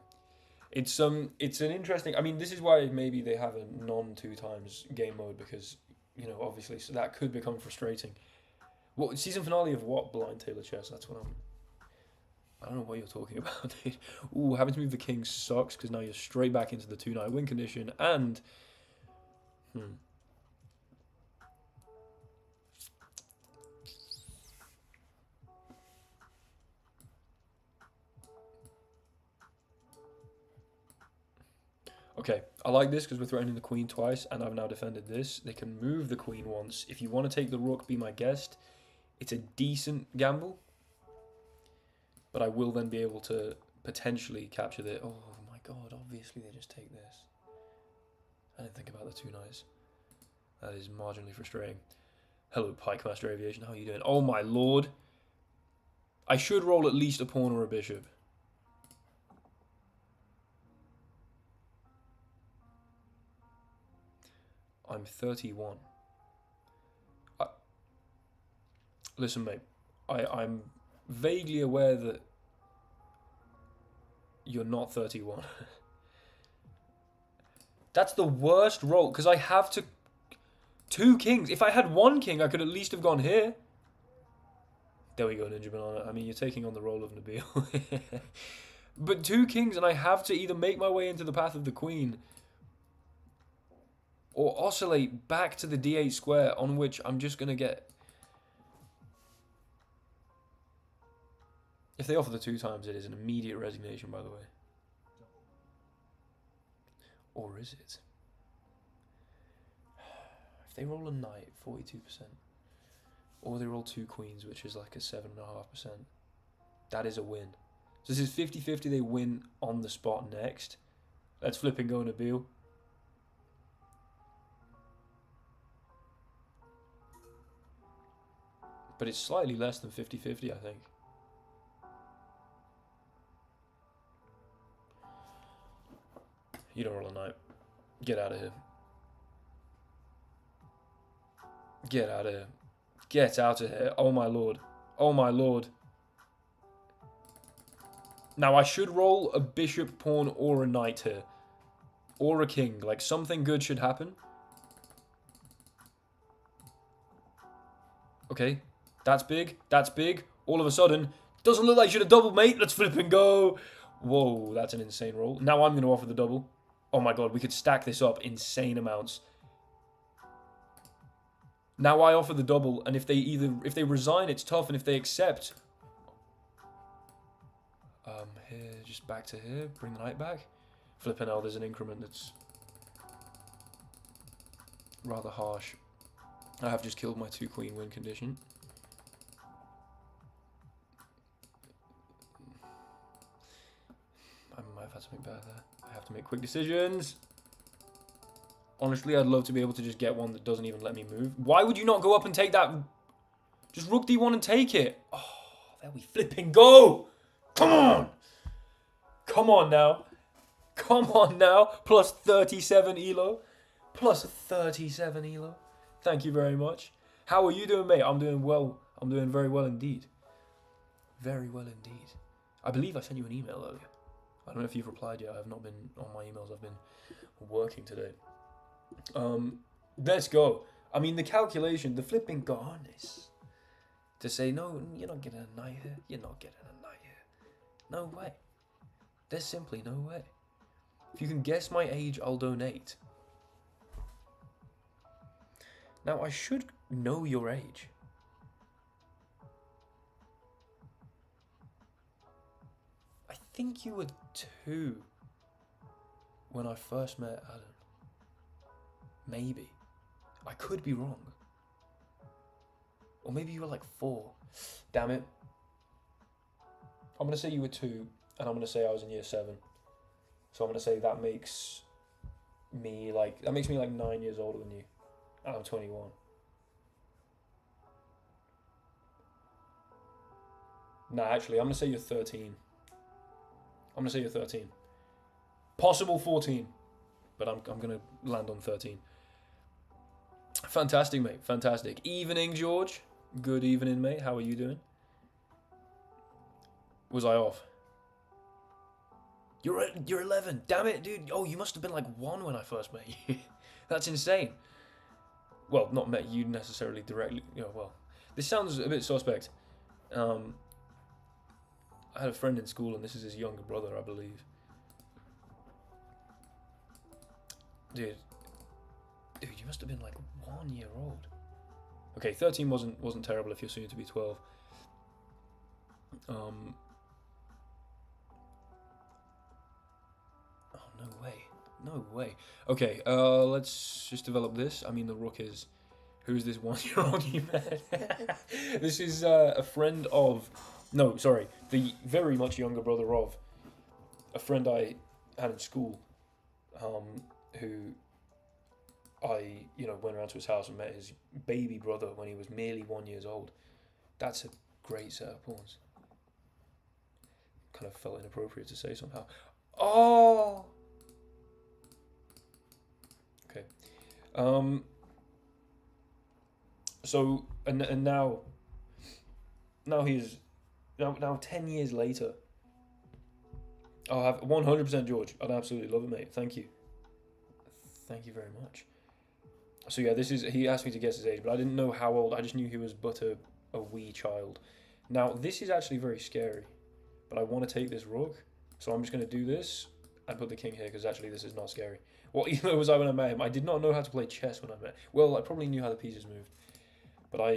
It's an interesting... I mean, this is why maybe they have a non-2 times game mode, because, you know, obviously, so that could become frustrating. What season finale of what? Blind Taylor Chess, that's what I don't know what you're talking about, dude. Ooh, having to move the king sucks, because now you're straight back into the 2-knight win condition, and... Okay, I like this because we're threatening the queen twice, and I've now defended this. They can move the queen once. If you want to take the rook, be my guest. It's a decent gamble, but I will then be able to potentially capture the... Oh my god, obviously they just take this. I didn't think about the 2 knights. That is marginally frustrating. Hello, Pike Master Aviation, how are you doing? Oh my lord. I should roll at least a pawn or a bishop. I'm 31. Listen, mate. I'm vaguely aware that you're not 31. That's the worst roll, because I have to... 2 kings. If I had 1 king, I could at least have gone here. There we go, Ninja Banana. I mean, you're taking on the role of Nabil. But 2 kings, and I have to either make my way into the path of the queen or oscillate back to the d8 square, on which I'm just going to get... If they offer the 2 times, it is an immediate resignation, by the way. Or is it? If they roll a knight, 42%. Or they roll 2 queens, which is like a 7.5%. That is a win. So this is 50-50, they win on the spot next. Let's flip and go, Nabil. But it's slightly less than 50-50, I think. You don't roll a knight. Get out of here. Get out of here. Get out of here. Oh my lord. Oh my lord. Now I should roll a bishop, pawn, or a knight here. Or a king. Like, something good should happen. Okay. That's big. That's big. All of a sudden, doesn't look like you should have doubled, mate. Let's flip and go. Whoa, that's an insane roll. Now I'm going to offer the double. Oh my god, we could stack this up insane amounts. Now I offer the double, and if they resign, it's tough, and if they accept... Here, just back to here. Bring the knight back. Flipping out, there's an increment that's rather harsh. I have just killed my 2 queen win condition. I might have had something bad there. I have to make quick decisions. Honestly, I'd love to be able to just get one that doesn't even let me move. Why would you not go up and take that? Just rook d1 and take it. Oh, there we flipping go. Come on. Come on now. Come on now. Plus 37 elo. Plus 37 elo. Thank you very much. How are you doing, mate? I'm doing well. I'm doing very well indeed. Very well indeed. I believe I sent you an email earlier. I don't know if you've replied yet. I have not been on my emails. I've been working today. Let's go. I mean, the calculation, the flipping garnish. To say, no, you're not getting a knight here. You're not getting a knight here. No way. There's simply no way. If you can guess my age, I'll donate. Now, I should know your age. I think you were 2 when I first met Adam. Maybe. I could be wrong. Or maybe you were like 4. Damn it. I'm going to say you were 2, and I'm going to say I was in year 7. So I'm going to say that makes me like 9 years older than you. And I'm 21. Nah, actually, I'm going to say you're 13. I'm going to say you're 13. Possible 14. But I'm going to land on 13. Fantastic, mate. Fantastic. Evening, George. Good evening, mate. How are you doing? Was I off? You're 11. Damn it, dude. Oh, you must have been like 1 when I first met you. That's insane. Well, not met you necessarily directly. Well, this sounds a bit suspect. I had a friend in school, and this is his younger brother, I believe. Dude, you must have been like 1 year old. Okay, 13 wasn't terrible if you're soon to be 12. Oh, no way. No way. Okay, let's just develop this. I mean, the rook is... Who's this 1-year-old you met? This is a friend of... No, sorry. The very much younger brother of a friend I had in school, who I, went around to his house and met his baby brother when he was merely 1 year old. That's a great set of pawns. Kind of felt inappropriate to say somehow. Oh! Okay. So, and now he's... Now 10 years later, I'll have 100% George. I'd absolutely love it, mate. Thank you. Thank you very much. So yeah, he asked me to guess his age, but I didn't know how old. I just knew he was but a wee child. Now, this is actually very scary, but I want to take this rook, so I'm just going to do this and put the king here, because actually this is not scary. What emo was I when I met him? I did not know how to play chess when I met him. Well, I probably knew how the pieces moved, but I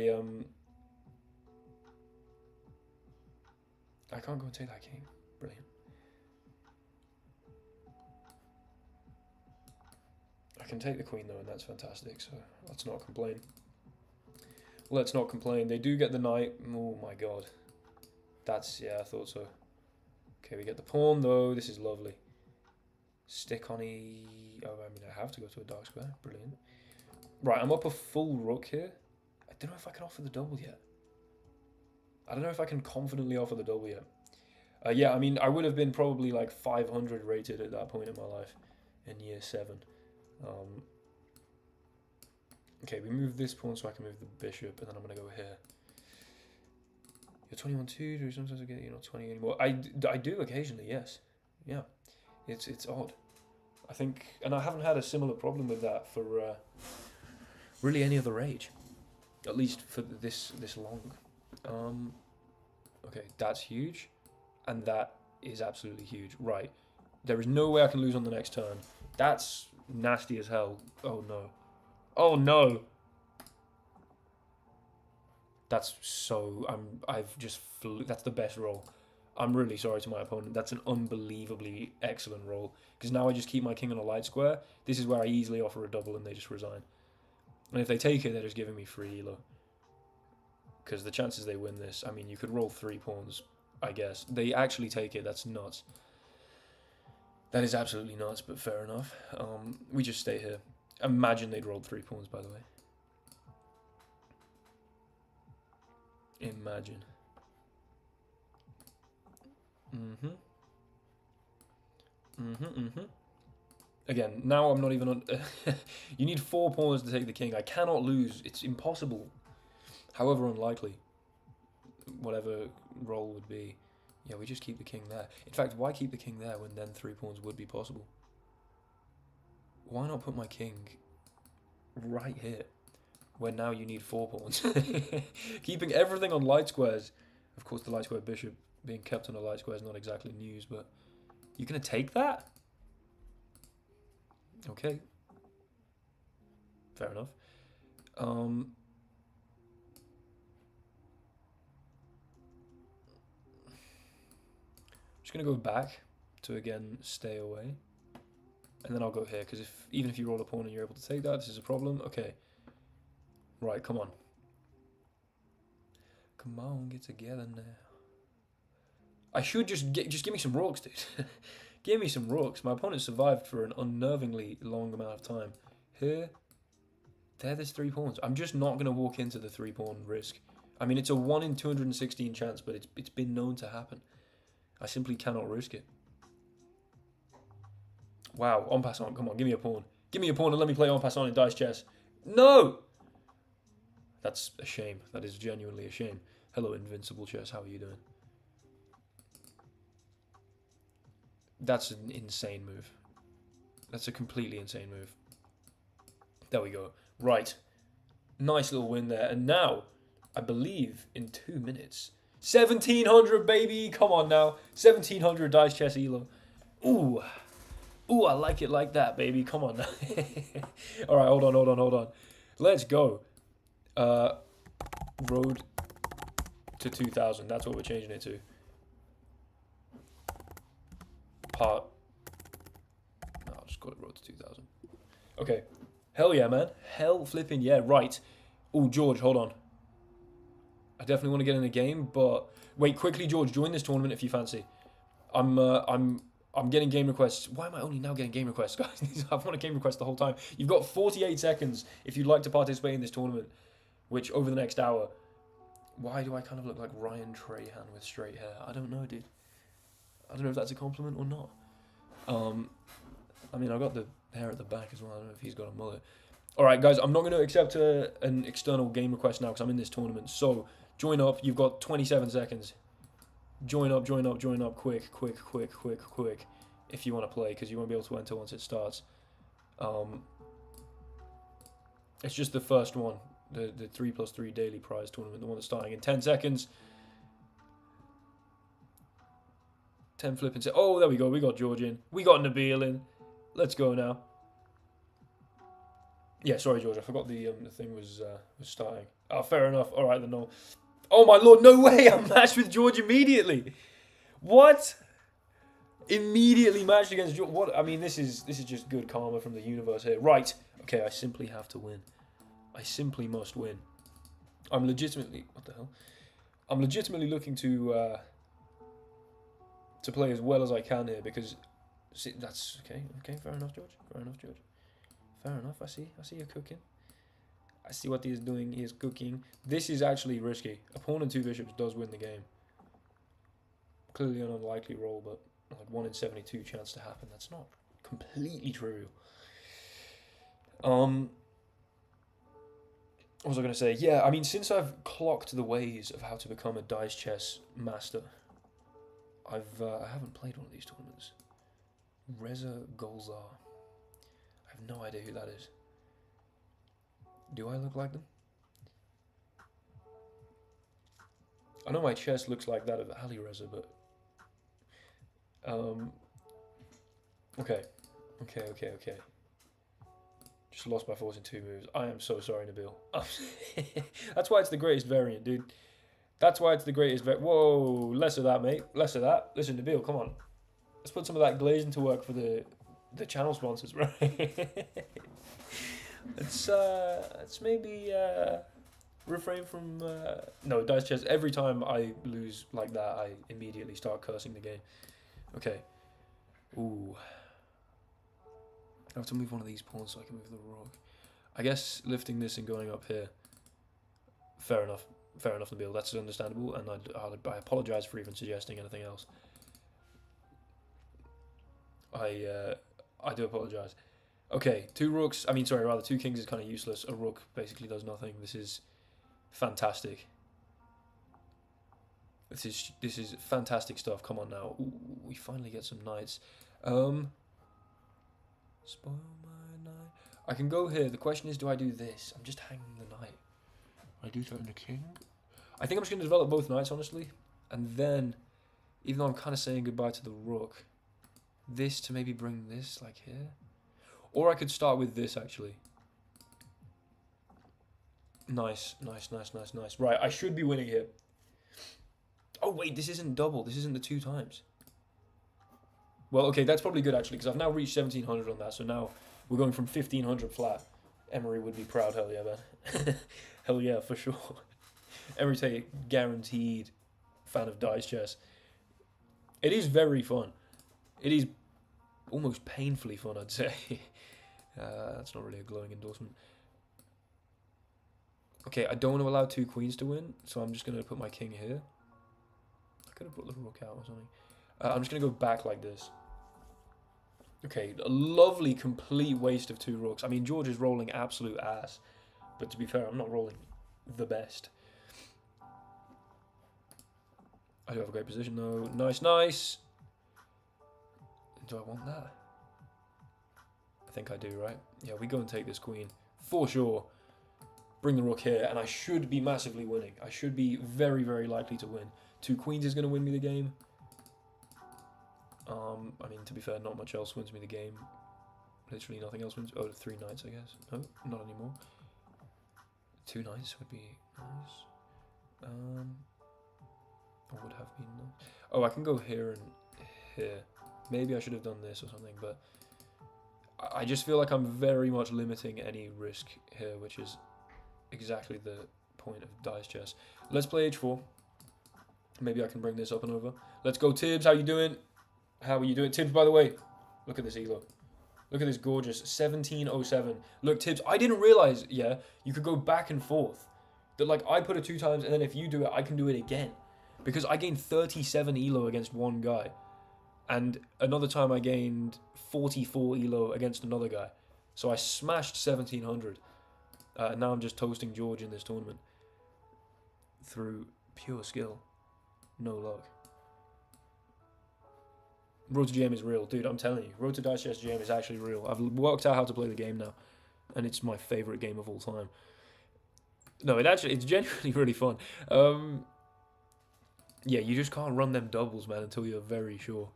can't go and take that king. Brilliant. I can take the queen though, and that's fantastic, so let's not complain. Let's not complain. They do get the knight. Oh my god. Yeah, I thought so. Okay, we get the pawn though. This is lovely. Stick on Oh, I mean, I have to go to a dark square. Brilliant. Right, I'm up a full rook here. I don't know if I can offer the double yet. I don't know if I can confidently offer the double yet. Yeah, I mean, I would have been probably like 500 rated at that point in my life in year 7. Okay, we move this pawn so I can move the bishop, and then I'm going to go here. You're 21 too? Do you sometimes get, you're not 20 anymore? I do occasionally, yes. Yeah, it's odd. I think, and I haven't had a similar problem with that for really any other age. At least for this long. Okay, that's huge. And that is absolutely huge. Right. There is no way I can lose on the next turn. That's nasty as hell. Oh no. Oh no. That's so... that's the best roll. I'm really sorry to my opponent. That's an unbelievably excellent roll. Because now I just keep my king on a light square. This is where I easily offer a double and they just resign. And if they take it, they're just giving me free elo. Because the chances they win this... I mean, you could roll 3 pawns, I guess. They actually take it. That's nuts. That is absolutely nuts, but fair enough. We just stay here. Imagine they'd rolled 3 pawns, by the way. Imagine. Again, now I'm not even on... You need 4 pawns to take the king. I cannot lose. It's impossible. However unlikely. Whatever roll would be. Yeah, we just keep the king there. In fact, why keep the king there when then 3 pawns would be possible? Why not put my king right here? Where now you need 4 pawns. Keeping everything on light squares. Of course, the light square bishop being kept on a light square is not exactly news, but... You're going to take that? Okay. Fair enough. Just going to go back to, again, stay away. And then I'll go here, because even if you roll a pawn and you're able to take that, this is a problem. Okay. Right, come on. Come on, get together now. I should just give me some rooks, dude. Give me some rooks. My opponent survived for an unnervingly long amount of time. Here. There's 3 pawns. I'm just not going to walk into the 3 pawn risk. I mean, it's a 1 in 216 chance, but it's been known to happen. I simply cannot risk it. Wow, en passant. Come on, give me a pawn. Give me a pawn and let me play en passant in dice chess. No! That's a shame. That is genuinely a shame. Hello, Invincible Chess. How are you doing? That's an insane move. That's a completely insane move. There we go. Right. Nice little win there. And now, I believe, in 2 minutes. 1,700, baby! Come on now. 1,700 dice chess elo. Ooh. Ooh, I like it like that, baby. Come on now. Alright, hold on. Let's go. Road to 2,000. That's what we're changing it to. Part. No, I'll just call it road to 2,000. Okay. Hell yeah, man. Hell flipping yeah. Right. Oh, George, hold on. I definitely want to get in the game, but wait, quickly, George, join this tournament if you fancy. I'm getting game requests. Why am I only now getting game requests, guys? I've wanted a game request the whole time. You've got 48 seconds if you'd like to participate in this tournament, which over the next hour. Why do I kind of look like Ryan Trahan with straight hair? I don't know, dude. I don't know if that's a compliment or not. I mean, I got the hair at the back as well. I don't know if he's got a mullet. All right, guys, I'm not going to accept an external game request now because I'm in this tournament. So join up. You've got 27 seconds. Join up, quick, if you want to play, because you won't be able to enter once it starts. It's just the first one, the 3+3 daily prize tournament, the one that's starting in 10 seconds. 10 flipping. Oh, there we go. We got George in. We got Nabil in. Let's go now. Yeah, sorry, George. I forgot the thing was starting. Oh, fair enough. All right, then. No. Oh my lord! No way! I'm matched with George immediately. What? Immediately matched against George. What? I mean, this is just good karma from the universe here. Right. Okay. I simply have to win. I simply must win. I'm legitimately. What the hell? I'm legitimately looking to play as well as I can here because. See, that's okay. Okay, fair enough, George. Fair enough, George. Fair enough. I see you cooking. I see what he is doing. He is cooking. This is actually risky. A pawn and 2 bishops does win the game. Clearly an unlikely roll, but like 1 in 72 chance to happen. That's not completely trivial. What was I going to say? Yeah, I mean, since I've clocked the ways of how to become a dice chess master, I haven't played one of these tournaments. Reza Golzar. I have no idea who that is. Do I look like them? I know my chest looks like that of Ali Reza, but okay. Just lost by force in 2 moves. I am so sorry, Nabil. That's why it's the greatest variant, dude. That's why it's the greatest variant. Whoa, less of that, mate. Less of that. Listen, Nabil, come on. Let's put some of that glaze into work for the channel sponsors, right? Let's maybe refrain from no dice chess. Every time I lose like that, I immediately start cursing the game. Okay. Ooh. I have to move one of these pawns so I can move the rook. I guess lifting this and going up here. Fair enough. Fair enough, Nabil. That's understandable, and I apologise for even suggesting anything else. I do apologise. Okay, 2 rooks. I mean, sorry, rather 2 kings is kind of useless. A rook basically does nothing. This is fantastic. This is fantastic stuff. Come on now. Ooh, we finally get some knights. Spoil my knight. I can go here. The question is, do I do this? I'm just hanging the knight. I do threaten the king. I think I'm just going to develop both knights, honestly. And then, even though I'm kind of saying goodbye to the rook, this to maybe bring this like here. Or I could start with this, actually. Nice. Right, I should be winning here. Oh, wait, this isn't double. This isn't the 2 times. Well, okay, that's probably good actually, because I've now reached 1700 on that, so now we're going from 1500 flat. Emery would be proud, hell yeah, man. Hell yeah, for sure. Emery's a guaranteed fan of dice chess. It is very fun. It is almost painfully fun, I'd say. That's not really a glowing endorsement. Okay, I don't want to allow 2 queens to win, so I'm just going to put my king here. I could have put the rook out or something. I'm just going to go back like this. Okay, a lovely, complete waste of 2 rooks. I mean, George is rolling absolute ass. But to be fair, I'm not rolling the best. I do have a great position, though. Nice, nice. Do I want that? I think I do, right? Yeah, we go and take this queen. For sure. Bring the rook here, and I should be massively winning. I should be very, very likely to win. 2 queens is going to win me the game. I mean, to be fair, not much else wins me the game. Literally nothing else wins. Oh, 3 knights, I guess. No, not anymore. 2 knights would be nice. Or would have been nice. Oh, I can go here and here. Maybe I should have done this or something, but I just feel like I'm very much limiting any risk here, which is exactly the point of dice chess. Let's play h4. Maybe I can bring this up and over. Let's go, Tibbs. How you doing? How are you doing? Tibbs, by the way, look at this elo. Look at this gorgeous 1707. Look, Tibbs, I didn't realize, yeah, you could go back and forth. That, like, I put it 2 times, and then if you do it, I can do it again. Because I gained 37 elo against one guy. And another time I gained 44 elo against another guy. So I smashed 1700. Now I'm just toasting George in this tournament. Through pure skill. No luck. Road to GM is real. Dude, I'm telling you. Road to Dice Chess GM is actually real. I've worked out how to play the game now. And it's my favourite game of all time. No, it's genuinely really fun. Yeah, you just can't run them doubles, man, until you're very sure.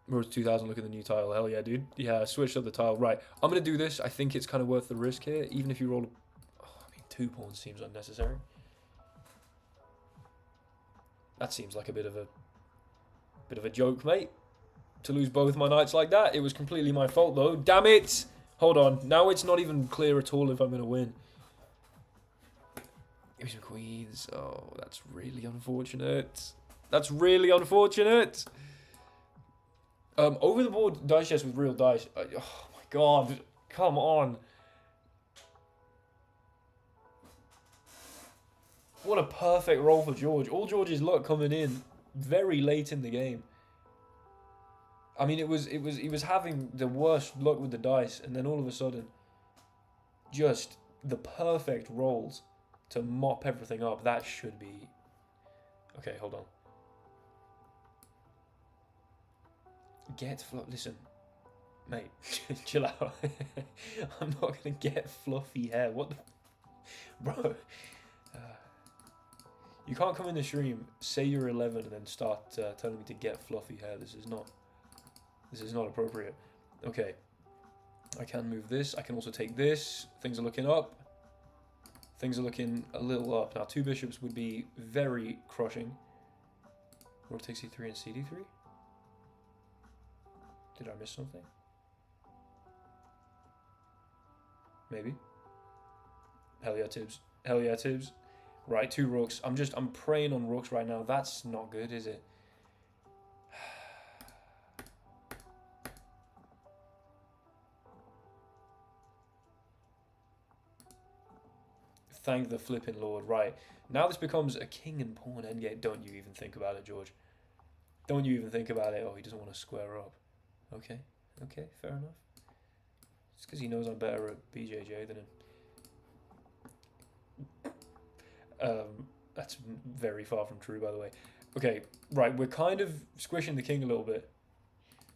Road to 2000, look at the new tile. Hell yeah, dude. Yeah, I switched up the tile. Right, I'm going to do this. I think it's kind of worth the risk here. Even if you roll... Oh, I mean, 2 pawns seems unnecessary. That seems like a bit of a joke, mate. To lose both my knights like that. It was completely my fault, though. Damn it! Hold on. Now it's not even clear at all if I'm going to win. Give me some queens. Oh, that's really unfortunate. That's really unfortunate. Over the board dice chess with real dice. Oh my god. Come on. What a perfect roll for George. All George's luck coming in very late in the game. I mean, he was having the worst luck with the dice, and then all of a sudden, just the perfect rolls to mop everything up. That should be... Okay, hold on. Listen, mate, chill out. I'm not gonna get fluffy hair. What the... Bro. You can't come in the stream, say you're 11, and then start telling me to get fluffy hair. This is not appropriate. Okay. I can move this. I can also take this. Things are looking up. Things are looking a little up. Now, 2 bishops would be very crushing. Rook takes c3 and cd3. Did I miss something? Maybe. Hell yeah, Tibbs. Hell yeah, Tibbs. Right, 2 rooks. I'm preying on rooks right now. That's not good, is it? Thank the flipping Lord. Right. Now this becomes a king and pawn endgame. Don't you even think about it, George. Don't you even think about it. Oh, he doesn't want to square up. Okay. Okay, fair enough. It's because he knows I'm better at BJJ than him. That's very far from true, by the way. Okay, right. We're kind of squishing the king a little bit.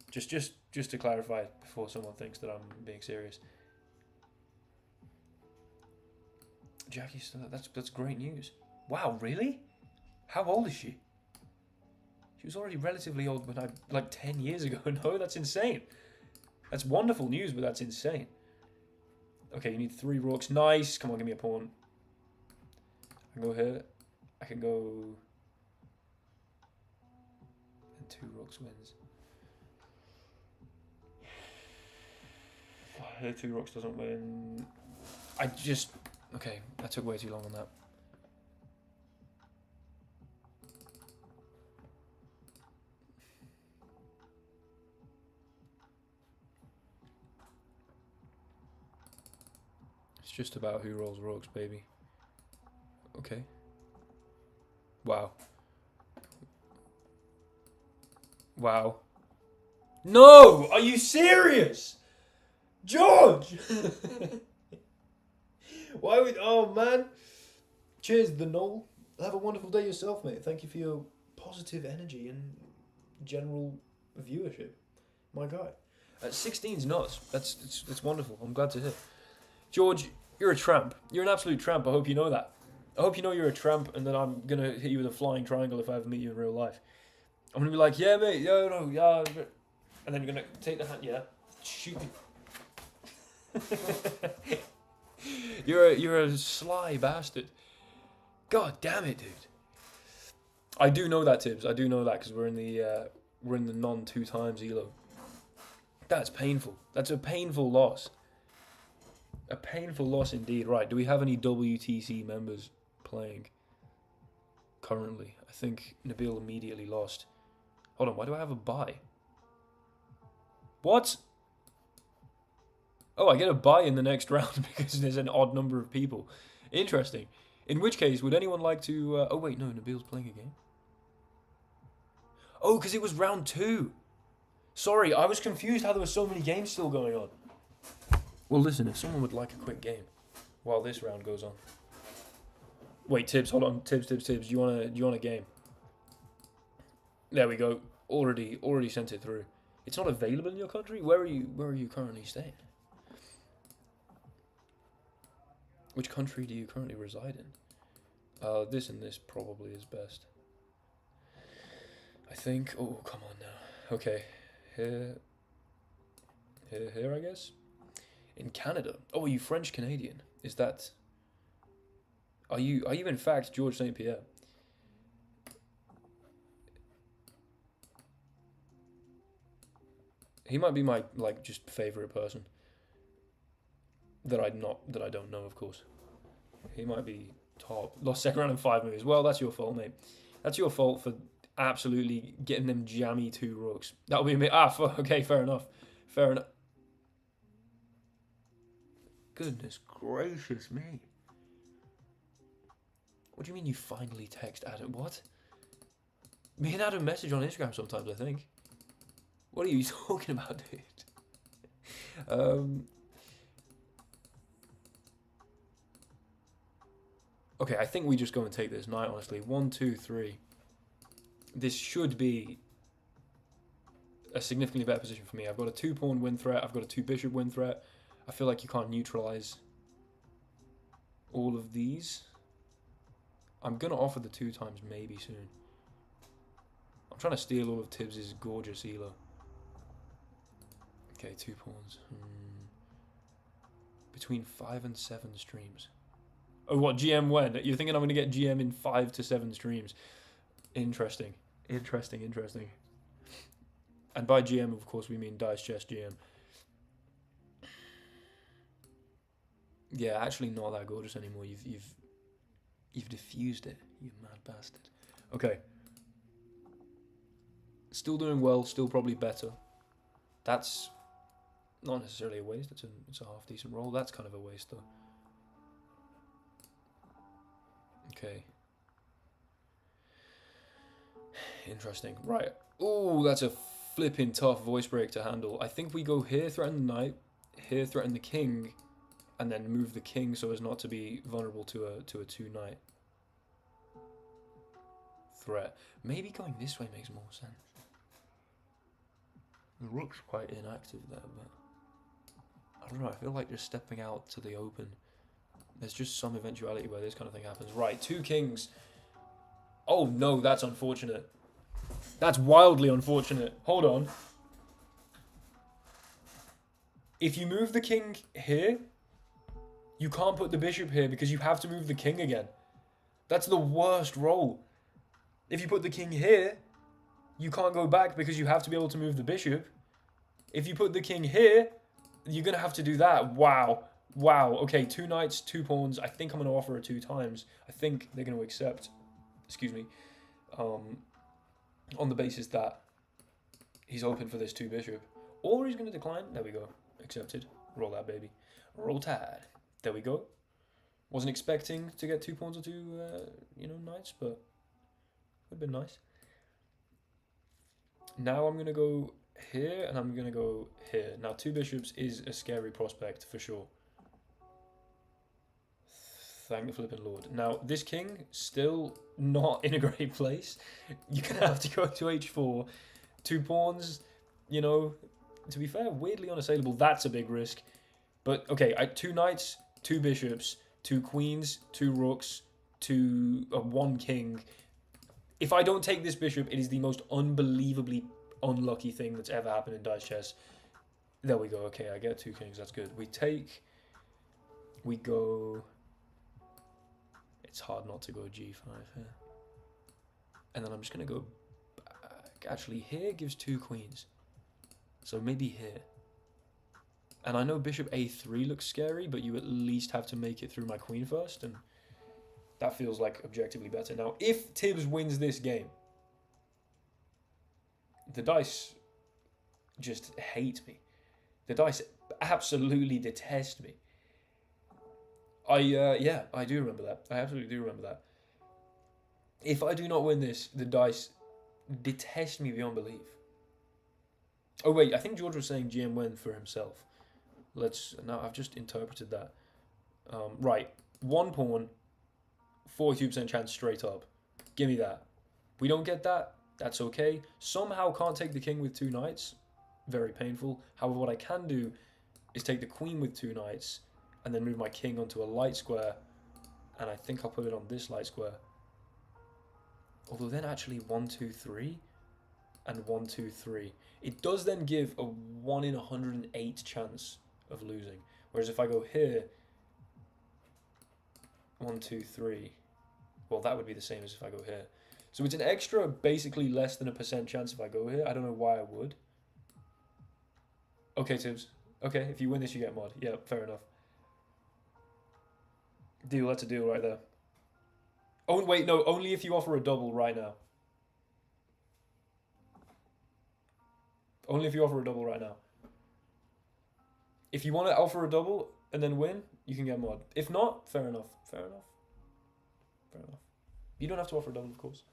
Just to clarify before someone thinks that I'm being serious. Jackie's still... That's great news. Wow, really? How old is she? She was already relatively old when like 10 years ago. No, that's insane. That's wonderful news, but that's insane. Okay, you need 3 rooks. Nice. Come on, give me a pawn. I can go here. I can go... rooks wins. Here 2 rooks doesn't win. Okay, I took way too long on that. It's just about who rolls rooks, baby. Okay. Wow. Wow. No! Are you serious? George! Why would... Oh, man. Cheers, the Knoll. Have a wonderful day yourself, mate. Thank you for your positive energy and general viewership. My guy. 16's nuts. That's wonderful. I'm glad to hear. George, you're a tramp. You're an absolute tramp. I hope you know that. I hope you know you're a tramp and that I'm going to hit you with a flying triangle if I ever meet you in real life. I'm going to be like, yeah, mate, yeah, no, yeah. And then you're going to take the hand, yeah, shoot me. You're a sly bastard. God damn it, dude. I do know that, Tibbs. I do know that because we're in the non 2 times elo. That's painful. That's a painful loss. A painful loss indeed. Right, do we have any WTC members playing currently? I think Nabil immediately lost. Hold on, why do I have a buy? What? Oh, I get a buy in the next round because there's an odd number of people. Interesting. In which case, would anyone like to... oh, wait, no, Nabil's playing a game. Oh, because it was round 2. Sorry, I was confused how there were so many games still going on. Well, listen, if someone would like a quick game while this round goes on. Wait, Tibbs, hold on. Tibbs. Do you want a game? There we go. Already sent it through. It's not available in your country? Where are you currently staying? Which country do you currently reside in? This and this probably is best. I think. Oh, come on now. Okay. Here, I guess. In Canada. Oh, are you French Canadian? Is that... Are you in fact George St. Pierre? He might be my just favorite person. That I don't know, of course. He might be top. Lost second round in 5 moves. Well, that's your fault, mate. That's your fault for absolutely getting them jammy 2 rooks. That'll be me. Okay, fair enough. Fair enough. Goodness gracious me. What do you mean you finally text Adam? What? Me and Adam message on Instagram sometimes, I think. What are you talking about, dude? Okay, I think we just go and take this knight, honestly. 1, 2, 3. This should be a significantly better position for me. I've got a 2-pawn win threat. I've got a 2-bishop win threat. I feel like you can't neutralize all of these. I'm going to offer the 2 times maybe soon. I'm trying to steal all of Tibbs's gorgeous elo. Okay, 2 pawns. Between 5 and 7 streams. Oh, what, GM when? You're thinking I'm going to get GM in 5 to 7 streams. Interesting. Interesting. And by GM, of course, we mean Dice Chess GM. Yeah, actually not that gorgeous anymore. You've diffused it, you mad bastard. Okay. Still doing well, still probably better. That's not necessarily a waste, it's a half decent roll. That's kind of a waste though. Okay. Interesting. Right. Oh, that's a flipping tough voice break to handle. I think we go here, threaten the knight, here, threaten the king, and then move the king so as not to be vulnerable to a 2-knight threat. Maybe going this way makes more sense. The rook's quite inactive there, but I don't know, I feel like just stepping out to the open. There's just some eventuality where this kind of thing happens. Right, 2 kings. Oh no, that's unfortunate. That's wildly unfortunate. Hold on. If you move the king here, you can't put the bishop here because you have to move the king again. That's the worst roll. If you put the king here, you can't go back because you have to be able to move the bishop. If you put the king here, you're going to have to do that. Wow. Wow. Okay, 2 knights, 2 pawns. I think I'm going to offer it 2 times. I think they're going to accept, excuse me, on the basis that he's open for this 2 bishop. Or he's going to decline. There we go. Accepted. Roll that, baby. Roll tide. There we go. Wasn't expecting to get 2 pawns or 2, knights, but would have been nice. Now I'm going to go here, and I'm going to go here. Now, 2 bishops is a scary prospect, for sure. Thank the flipping Lord. Now, this king, still not in a great place. You're going to have to go to h4. 2 pawns, to be fair, weirdly unassailable. That's a big risk. But, okay, 2 knights, 2 bishops, 2 queens, 2 rooks, 1 king. If I don't take this bishop, it is the most unbelievably unlucky thing that's ever happened in dice chess. There we go. Okay, I get 2 kings. That's good. We go... It's hard not to go g5 here. And then I'm just going to go back. Actually, here gives 2 queens. So maybe here. And I know bishop a3 looks scary, but you at least have to make it through my queen first, and that feels like objectively better. Now, if Tibbs wins this game, the dice just hate me. The dice absolutely detest me. I do remember that. I absolutely do remember that. If I do not win this, the dice detest me beyond belief. Oh wait, I think George was saying GM win for himself. Now I've just interpreted that. Right, 1 pawn, 42% chance straight up. Give me that. We don't get that. That's okay. Somehow can't take the king with 2 knights. Very painful. However, what I can do is take the queen with 2 knights and then move my king onto a light square. And I think I'll put it on this light square. Although then actually 1, 2, 3 and 1, 2, 3. It does then give a 1 in 108 chance of losing. Whereas if I go here, 1, 2, 3. Well, that would be the same as if I go here. So it's an extra, basically less than a % chance if I go here. I don't know why I would. Okay, Tibbs. Okay, if you win this, you get mod. Yeah, fair enough. Deal, that's a deal right there. Oh, wait, no, only if you offer a double right now. Only if you offer a double right now. If you want to offer a double and then win, you can get mod. If not, fair enough. Fair enough. Fair enough. You don't have to offer a double, of course.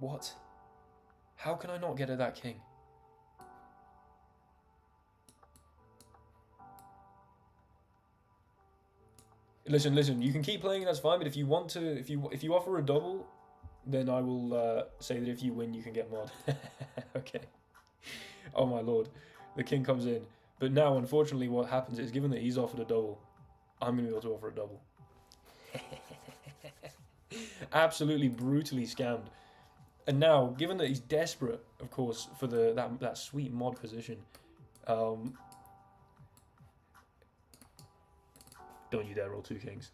What? How can I not get at that king? Listen, you can keep playing, that's fine, but if you want to, if you offer a double, then I will say that if you win, you can get mod. Okay. Oh my lord. The king comes in. But now, unfortunately, what happens is, given that he's offered a double, I'm going to be able to offer a double. Absolutely brutally scammed. And now, given that he's desperate, of course, for that sweet mod position, don't you dare roll 2 kings.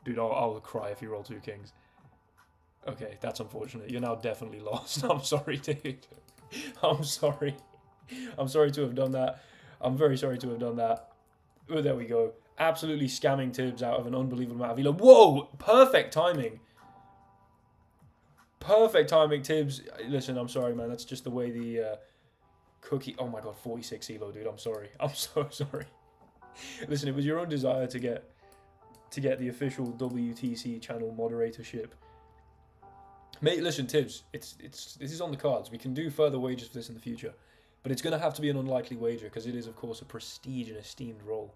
Dude, I'll cry if you roll 2 kings. Okay, that's unfortunate. You're now definitely lost. I'm sorry, dude. I'm sorry. I'm sorry to have done that. I'm very sorry to have done that. Oh, there we go. Absolutely scamming Tibbs out of an unbelievable amount of elo. Whoa! Perfect timing. Perfect timing, Tibbs. Listen, I'm sorry, man. That's just the way the cookie... Oh my god, 46 elo, dude. I'm sorry. I'm so sorry. Listen, it was your own desire to get the official WTC channel moderatorship. Mate, listen, Tibbs, this is on the cards. We can do further wagers for this in the future, but it's going to have to be an unlikely wager because it is, of course, a prestige and esteemed role.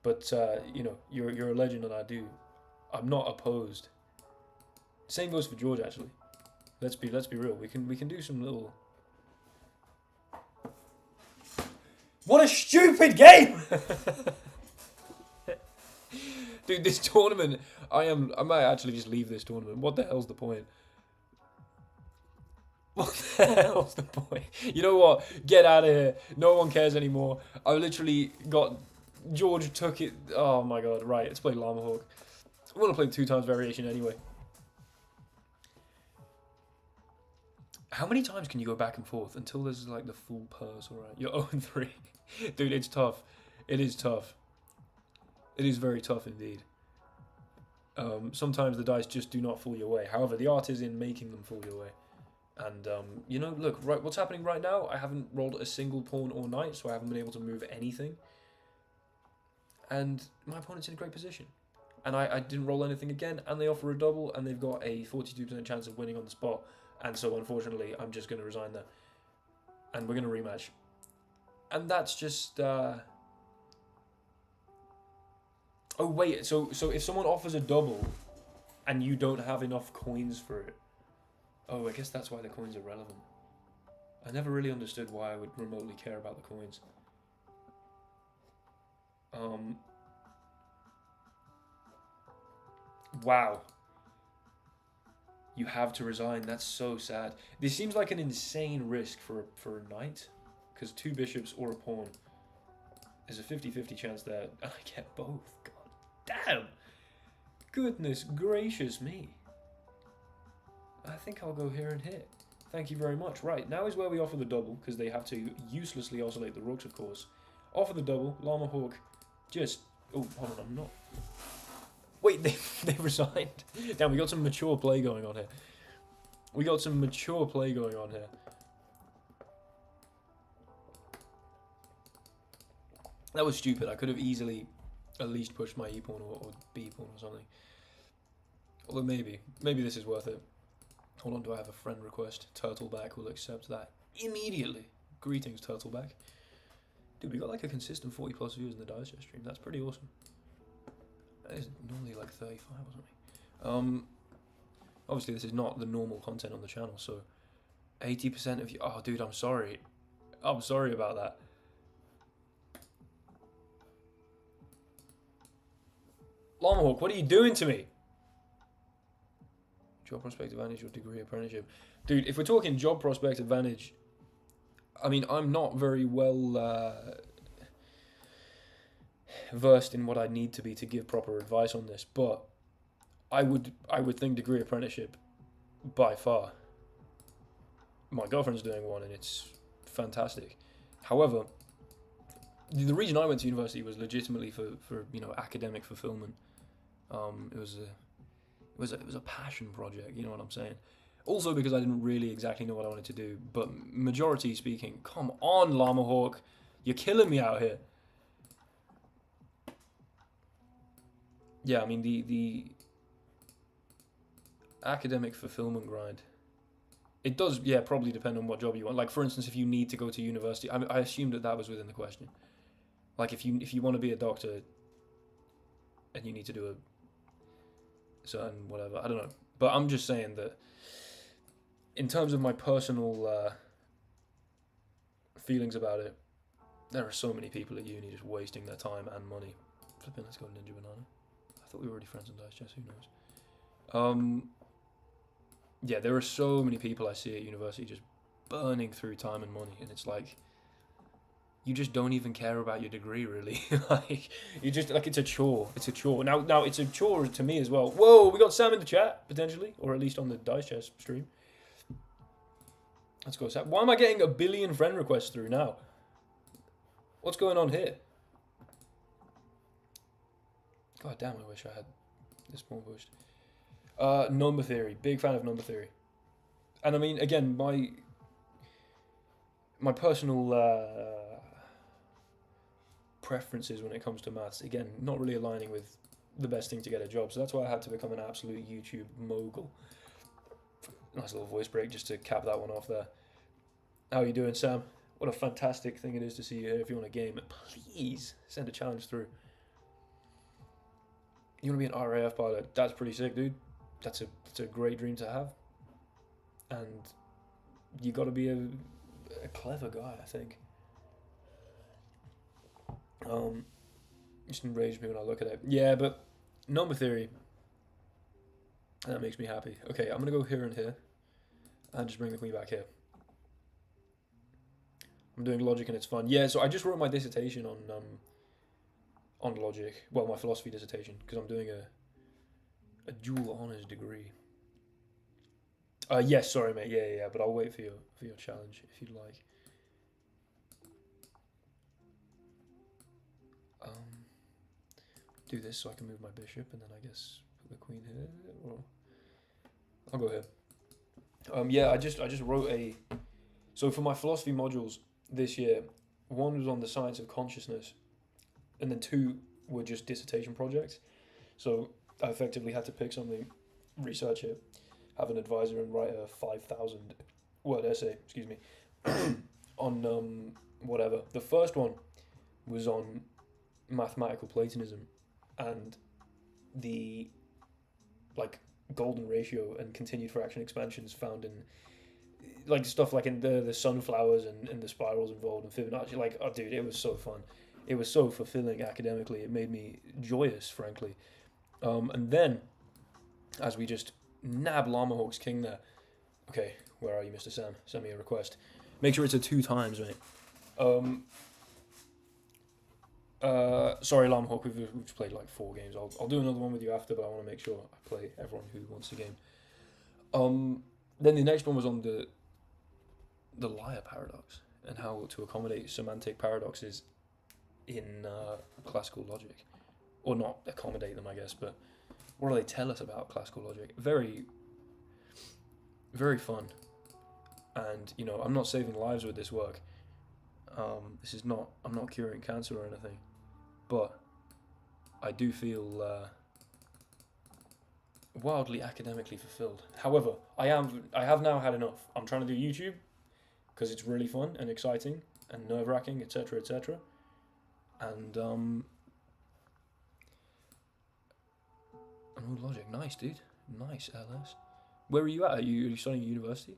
But you're a legend, and I'm not opposed. Same goes for George, actually. Let's be real. We can do some little. What a stupid game! Dude, this tournament, I might actually just leave this tournament. What the hell's the point? What the hell's the point? You know what? Get out of here. No one cares anymore. I literally got George took it. Oh my god, right, let's play Llama Hawk. I want to play 2 times variation anyway. How many times can you go back and forth until there's like the full purse? Alright, you're 0-3. Dude, it's tough. It is tough. It is very tough indeed. Sometimes the dice just do not fall your way. However, the art is in making them fall your way. And, you know, look, right, what's happening right now? I haven't rolled a single pawn or knight, so I haven't been able to move anything. And my opponent's in a great position. And I didn't roll anything again, and they offer a double, and they've got a 42% chance of winning on the spot. And so, unfortunately, I'm just going to resign there. And we're going to rematch. And that's just... Oh, wait, so if someone offers a double, and you don't have enough coins for it... Oh, I guess that's why the coins are relevant. I never really understood why I would remotely care about the coins. Wow. You have to resign. That's so sad. This seems like an insane risk for a knight. Because 2 bishops or a pawn. There's a 50-50 chance there. And I get both. God damn. Goodness gracious me. I think I'll go here and here. Thank you very much. Right, now is where we offer the double. Because they have to uselessly oscillate the rooks, of course. Offer the double. Llama Hawk. Just... Oh, hold on. I'm not... Wait, they resigned. Damn, we got some mature play going on here. We got some mature play going on here. That was stupid. I could have easily at least pushed my E-pawn or B-pawn or something. Although maybe this is worth it. Hold on, do I have a friend request? Turtleback will accept that immediately. Greetings, Turtleback. Dude, we got like a consistent 40 plus views in the Dice stream. That's pretty awesome. That is normally like 35 or something. Obviously this is not the normal content on the channel, so 80% of you... Oh, dude, I'm sorry. I'm sorry about that. Llama Hawk, what are you doing to me? Job prospect advantage or degree apprenticeship. Dude, if we're talking job prospect advantage, I mean, I'm not very well versed in what I need to be to give proper advice on this, but I would think degree apprenticeship by far. My girlfriend's doing one and it's fantastic. However, the reason I went to university was legitimately for you know, academic fulfillment. It was a passion project, you know what I'm saying? Also because I didn't really exactly know what I wanted to do, but majority speaking, come on, Llama Hawk, you're killing me out here. Yeah, I mean, the academic fulfillment grind, it does, yeah, probably depend on what job you want. Like, for instance, if you need to go to university, I assumed that was within the question. Like, if you want to be a doctor and you need to do a certain whatever, I don't know. But I'm just saying that in terms of my personal feelings about it, there are so many people at uni just wasting their time and money. Flipping, let's go Ninja Banana. I thought we were already friends on Dice Chess, who knows? Yeah, there are so many people I see at university just burning through time and money, and it's like, you just don't even care about your degree, really. Like, you just, like, it's a chore. It's a chore. Now it's a chore to me as well. Whoa, we got Sam in the chat, potentially, or at least on the Dice Chess stream. Let's go, Sam. Why am I getting 1 billion friend requests through now? What's going on here? God damn, I wish I had this more pushed. Number theory. Big fan of number theory. And I mean, again, my personal preferences when it comes to maths, again, not really aligning with the best thing to get a job. So that's why I had to become an absolute YouTube mogul. Nice little voice break just to cap that one off there. How are you doing, Sam? What a fantastic thing it is to see you here. If you want a game, please send a challenge through. You want to be an RAF pilot? That's pretty sick, dude. That's a great dream to have. And you got to be a clever guy, I think. Just enrages me when I look at it. Yeah, but number theory, that makes me happy. Okay, I'm gonna go here and here, and just bring the queen back here. I'm doing logic and it's fun. Yeah, so I just wrote my dissertation on on logic. Well, my philosophy dissertation, because I'm doing a dual honours degree. Yes, sorry, mate. Yeah. But I'll wait for your challenge if you'd like. Do this so I can move my bishop, and then I guess put the queen here. Or I'll go here. Yeah, I just wrote a. So for my philosophy modules this year, one was on the science of consciousness, and then two were just dissertation projects. So I effectively had to pick something, research it, have an advisor, and write a 5,000 word essay. Excuse me, on whatever. The first one was on mathematical Platonism and the like golden ratio and continued fraction expansions found in like stuff like in the sunflowers and the spirals involved in Fibonacci. Like, oh dude, it was so fun. It was so fulfilling academically. It made me joyous, frankly. And then, as we just nab Llama Hawk's king there. Okay, where are you, Mr. Sam? Send me a request. Make sure it's a 2 times, mate. Sorry, Llama Hawk, we've just played like 4 games. I'll do another one with you after, but I want to make sure I play everyone who wants the game. Then the next one was on the liar paradox and how to accommodate semantic paradoxes in classical logic, or not accommodate them, I guess. But what do they tell us about classical logic? Very, very fun. And you know, I'm not saving lives with this work. This is not. I'm not curing cancer or anything, but I do feel wildly academically fulfilled. However, I have now had enough. I'm trying to do YouTube because it's really fun and exciting and nerve-wracking, etc., etc. And logic, nice, dude, nice, LS. Where are you at? Are you studying at university?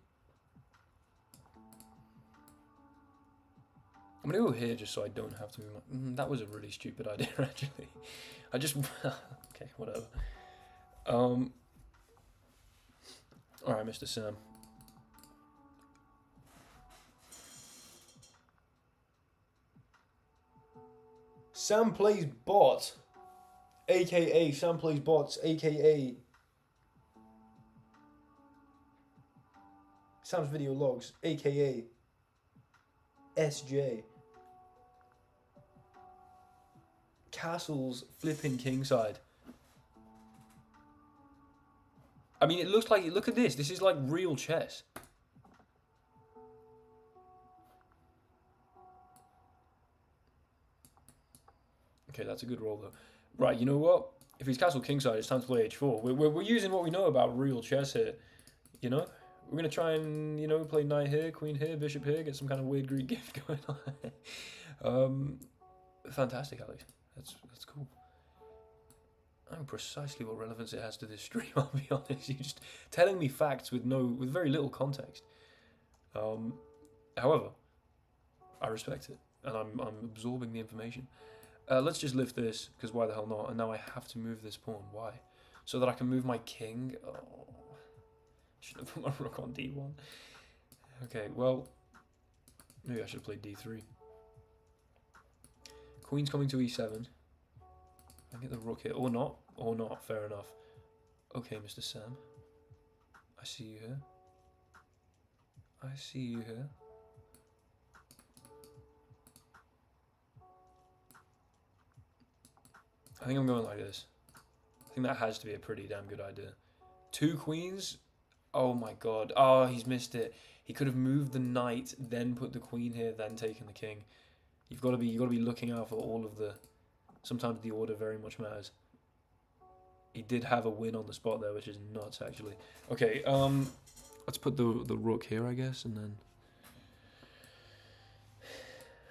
I'm gonna go here just so I don't have to move my... that was a really stupid idea, actually. I just... okay, whatever. Alright, Mr. Sam. Sam plays bot, aka Sam plays bots, aka Sam's video logs, aka SJ. Castles flipping kingside. I mean, it looks like, look at this. This is like real chess. Okay, that's a good roll though. Right, you know what? If he's castle kingside, it's time to play h4. We're using what we know about real chess here. You know? We're going to try and, you know, play knight here, queen here, bishop here, get some kind of weird Greek gift going on. Fantastic, Alex. That's cool. I don't know precisely what relevance it has to this stream, I'll be honest. You're just telling me facts with very little context. However, I respect it, and I'm absorbing the information. Let's just lift this, because why the hell not? And now I have to move this pawn. Why? So that I can move my king? Oh, should have put my rook on d1. Okay, well, maybe I should have played d3. Queen's coming to e7. I get the rook here, or not, fair enough. Okay, Mr. Sam. I see you here. I see you here. I think I'm going like this. I think that has to be a pretty damn good idea. 2 queens? Oh my god. Oh, he's missed it. He could have moved the knight, then put the queen here, then taken the king. You've got to be looking out for all of the... Sometimes the order very much matters. He did have a win on the spot there, which is nuts, actually. Okay, let's put the rook here, I guess, and then...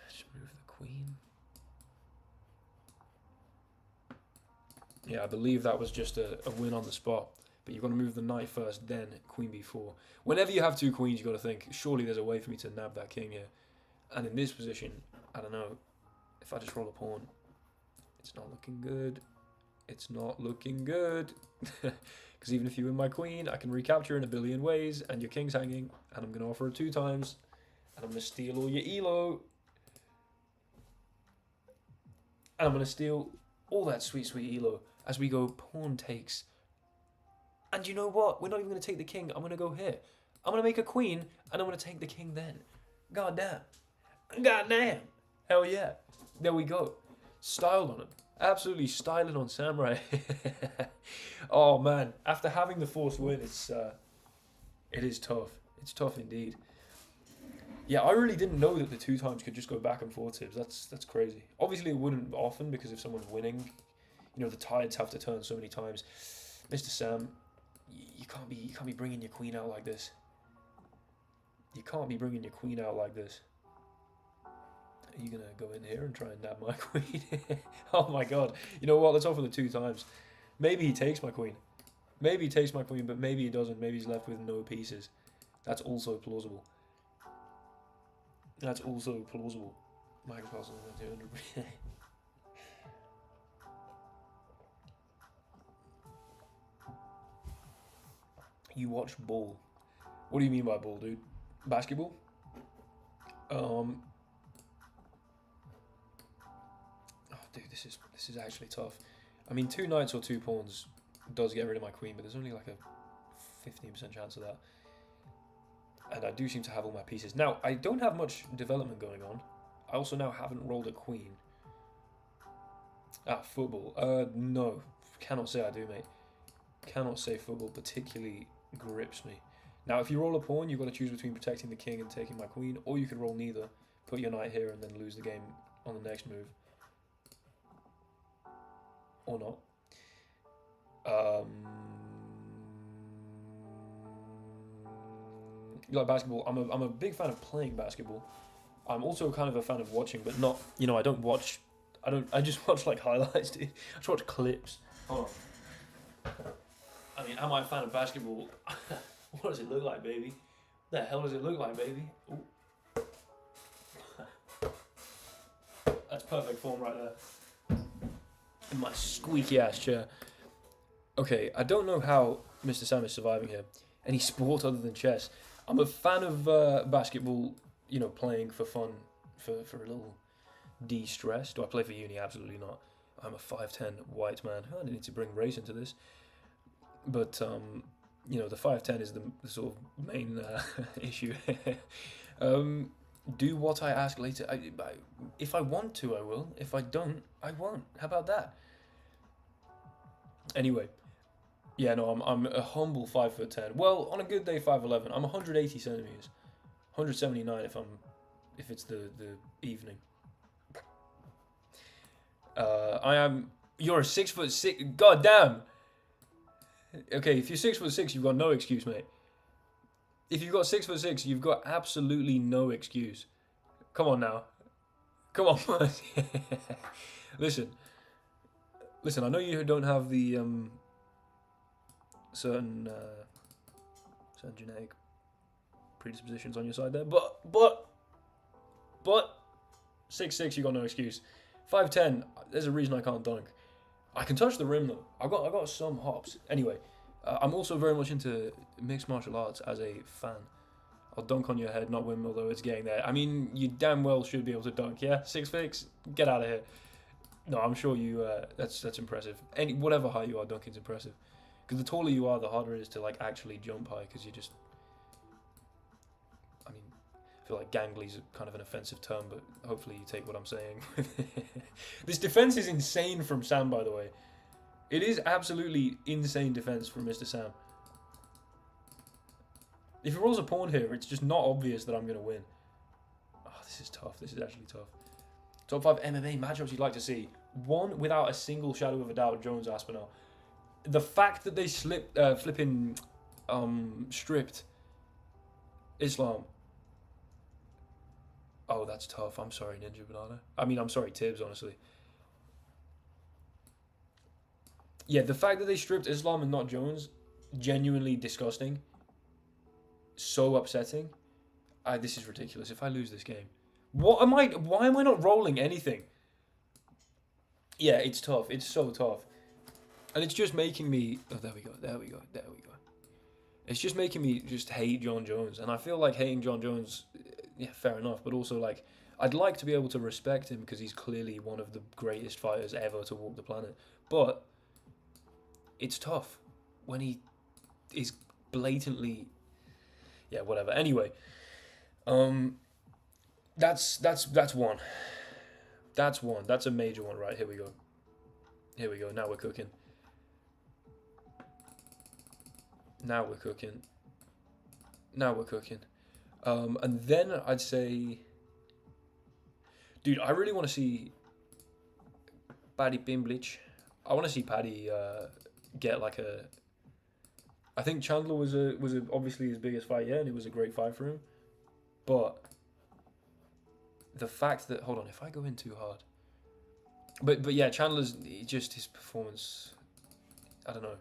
Just move the queen. Yeah, I believe that was just a win on the spot. But you've got to move the knight first, then queen b4. Whenever you have 2 queens, you've got to think, surely there's a way for me to nab that king here. And in this position, I don't know, if I just roll a pawn, it's not looking good. It's not looking good. Because even if you win my queen, I can recapture in a billion ways, and your king's hanging, and I'm going to offer it 2 times, and I'm going to steal all your elo. And I'm going to steal all that sweet, sweet elo as we go pawn takes. And you know what? We're not even going to take the king. I'm going to go here. I'm going to make a queen, and I'm going to take the king then. God damn. God damn. Hell yeah. There we go. Styled on him. Absolutely styling on Samurai. Oh, man. After having the forced win, it is tough. It's tough indeed. Yeah, I really didn't know that the 2 times could just go back and forth tips. That's crazy. Obviously, it wouldn't often because if someone's winning, you know, the tides have to turn so many times. Mr. Sam, you can't be bringing your queen out like this. You can't be bringing your queen out like this. Are you gonna go in here and try and nab my queen? Oh my god. You know what? Let's offer the 2 times. Maybe he takes my queen. Maybe he takes my queen, but maybe he doesn't. Maybe he's left with no pieces. That's also plausible. That's also plausible. Microcosm 200. You watch ball. What do you mean by ball, dude? Basketball? Oh, dude, this is actually tough. I mean, 2 knights or 2 pawns does get rid of my queen, but there's only like a 15% chance of that. And I do seem to have all my pieces. Now, I don't have much development going on. I also now haven't rolled a queen. Ah, football. No. Cannot say I do, mate. Cannot say football particularly grips me. Now, if you roll a pawn, you've got to choose between protecting the king and taking my queen, or you could roll neither, put your knight here and then lose the game on the next move. Or not. You like basketball? I'm a big fan of playing basketball. I'm also kind of a fan of watching, but not, you know, I just watch like highlights, dude. I just watch clips. Hold on. I mean, am I a fan of basketball? What does it look like, baby? What the hell does it look like, baby? Ooh. That's perfect form right there. In my squeaky ass chair. Okay, I don't know how Mr. Sam is surviving here. Any sport other than chess. I'm a fan of basketball, you know, playing for fun, for a little de-stress. Do I play for uni? Absolutely not. I'm a 5'10" white man. I need to bring race into this. But, you know, the 5'10" is the sort of main issue. Do what I ask later. If I want to, I will. If I don't, I won't. How about that? Anyway. Yeah, no, I'm a humble 5'10". Well, on a good day, 5'11". I'm 180 centimeters, 179 if it's the evening. I am. You're a 6'6". God damn. Okay, if you're 6'6", you've got no excuse, mate. If you've got 6'6", you've got absolutely no excuse. Come on now. Come on. Listen. I know you don't have the certain genetic predispositions on your side there, but 6'6", you got no excuse. 5'10", there's a reason I can't dunk. I can touch the rim though. I got some hops. Anyway, I'm also very much into mixed martial arts as a fan. I'll dunk on your head, not win, although it's getting there. I mean, you damn well should be able to dunk, yeah? 6'6", get out of here. No, I'm sure you. That's impressive. Whatever height you are, dunking's impressive. Because the taller you are, the harder it is to like actually jump high. Because you just, I mean, I feel like gangly's kind of an offensive term, but hopefully you take what I'm saying. This defense is insane from Sam, by the way. It is absolutely insane defense from Mr. Sam. If he rolls a pawn here, it's just not obvious that I'm going to win. Oh, this is tough. This is actually tough. Top 5 MMA matchups you'd like to see. One without a single shadow of a doubt, Jones Aspinall. The fact that they stripped Islam. Oh, that's tough. I'm sorry, Ninja Banana. I mean, I'm sorry, Tibbs, honestly. Yeah, the fact that they stripped Islam and not Jones, genuinely disgusting. So upsetting. This is ridiculous. If I lose this game, why am I not rolling anything? Yeah, it's tough. It's so tough. And it's just making me... Oh, there we go. It's just making me just hate John Jones. And I feel like hating John Jones... Yeah, fair enough. But also, like, I'd like to be able to respect him because he's clearly one of the greatest fighters ever to walk the planet. But it's tough when he is blatantly, yeah, whatever. Anyway, that's one. That's one. That's a major one, right? Here we go. Here we go. Now we're cooking. Now we're cooking. Now we're cooking. And then I'd say, dude, I really want to see Paddy Pimblich. I want to see Paddy get like a. I think Chandler was obviously his biggest fight yet, and it was a great fight for him. But the fact that, hold on, if I go in too hard, but yeah, Chandler's just his performance. I don't know.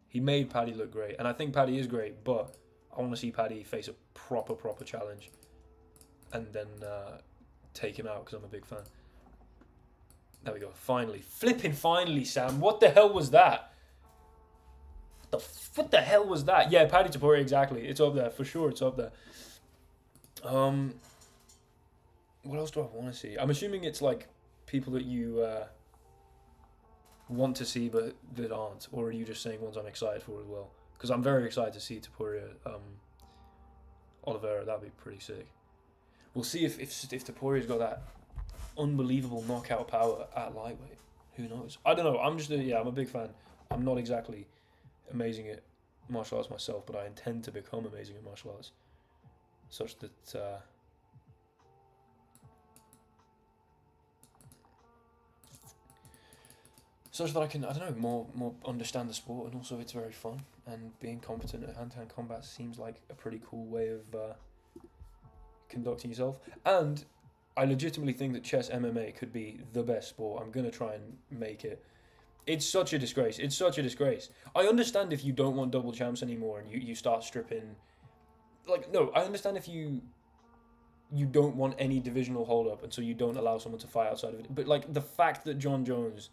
He made Paddy look great, and I think Paddy is great, but I want to see Paddy face a proper challenge, and then take him out because I'm a big fan. There we go. Finally, finally, Sam. What the hell was that? What the hell was that? Yeah, Paddy Topuria, exactly. It's up there for sure. It's up there. What else do I want to see? I'm assuming it's like people that you want to see but that aren't, or are you just saying ones I'm excited for as well? Because I'm very excited to see Topuria, Oliveira. That'd be pretty sick. We'll see if Topuria's got that unbelievable knockout power at lightweight. Who knows? I don't know. I'm a big fan. I'm not exactly amazing at martial arts myself, but I intend to become amazing at martial arts, such that I can, I don't know, more understand the sport, and also it's very fun, and being competent at hand-to-hand combat seems like a pretty cool way of conducting yourself. And I legitimately think that chess MMA could be the best sport. I'm going to try and make it. It's such a disgrace. It's such a disgrace. I understand if you don't want double champs anymore and you start stripping. Like, no, I understand if you don't want any divisional hold-up, and so you don't allow someone to fight outside of it. But, like, the fact that John Jones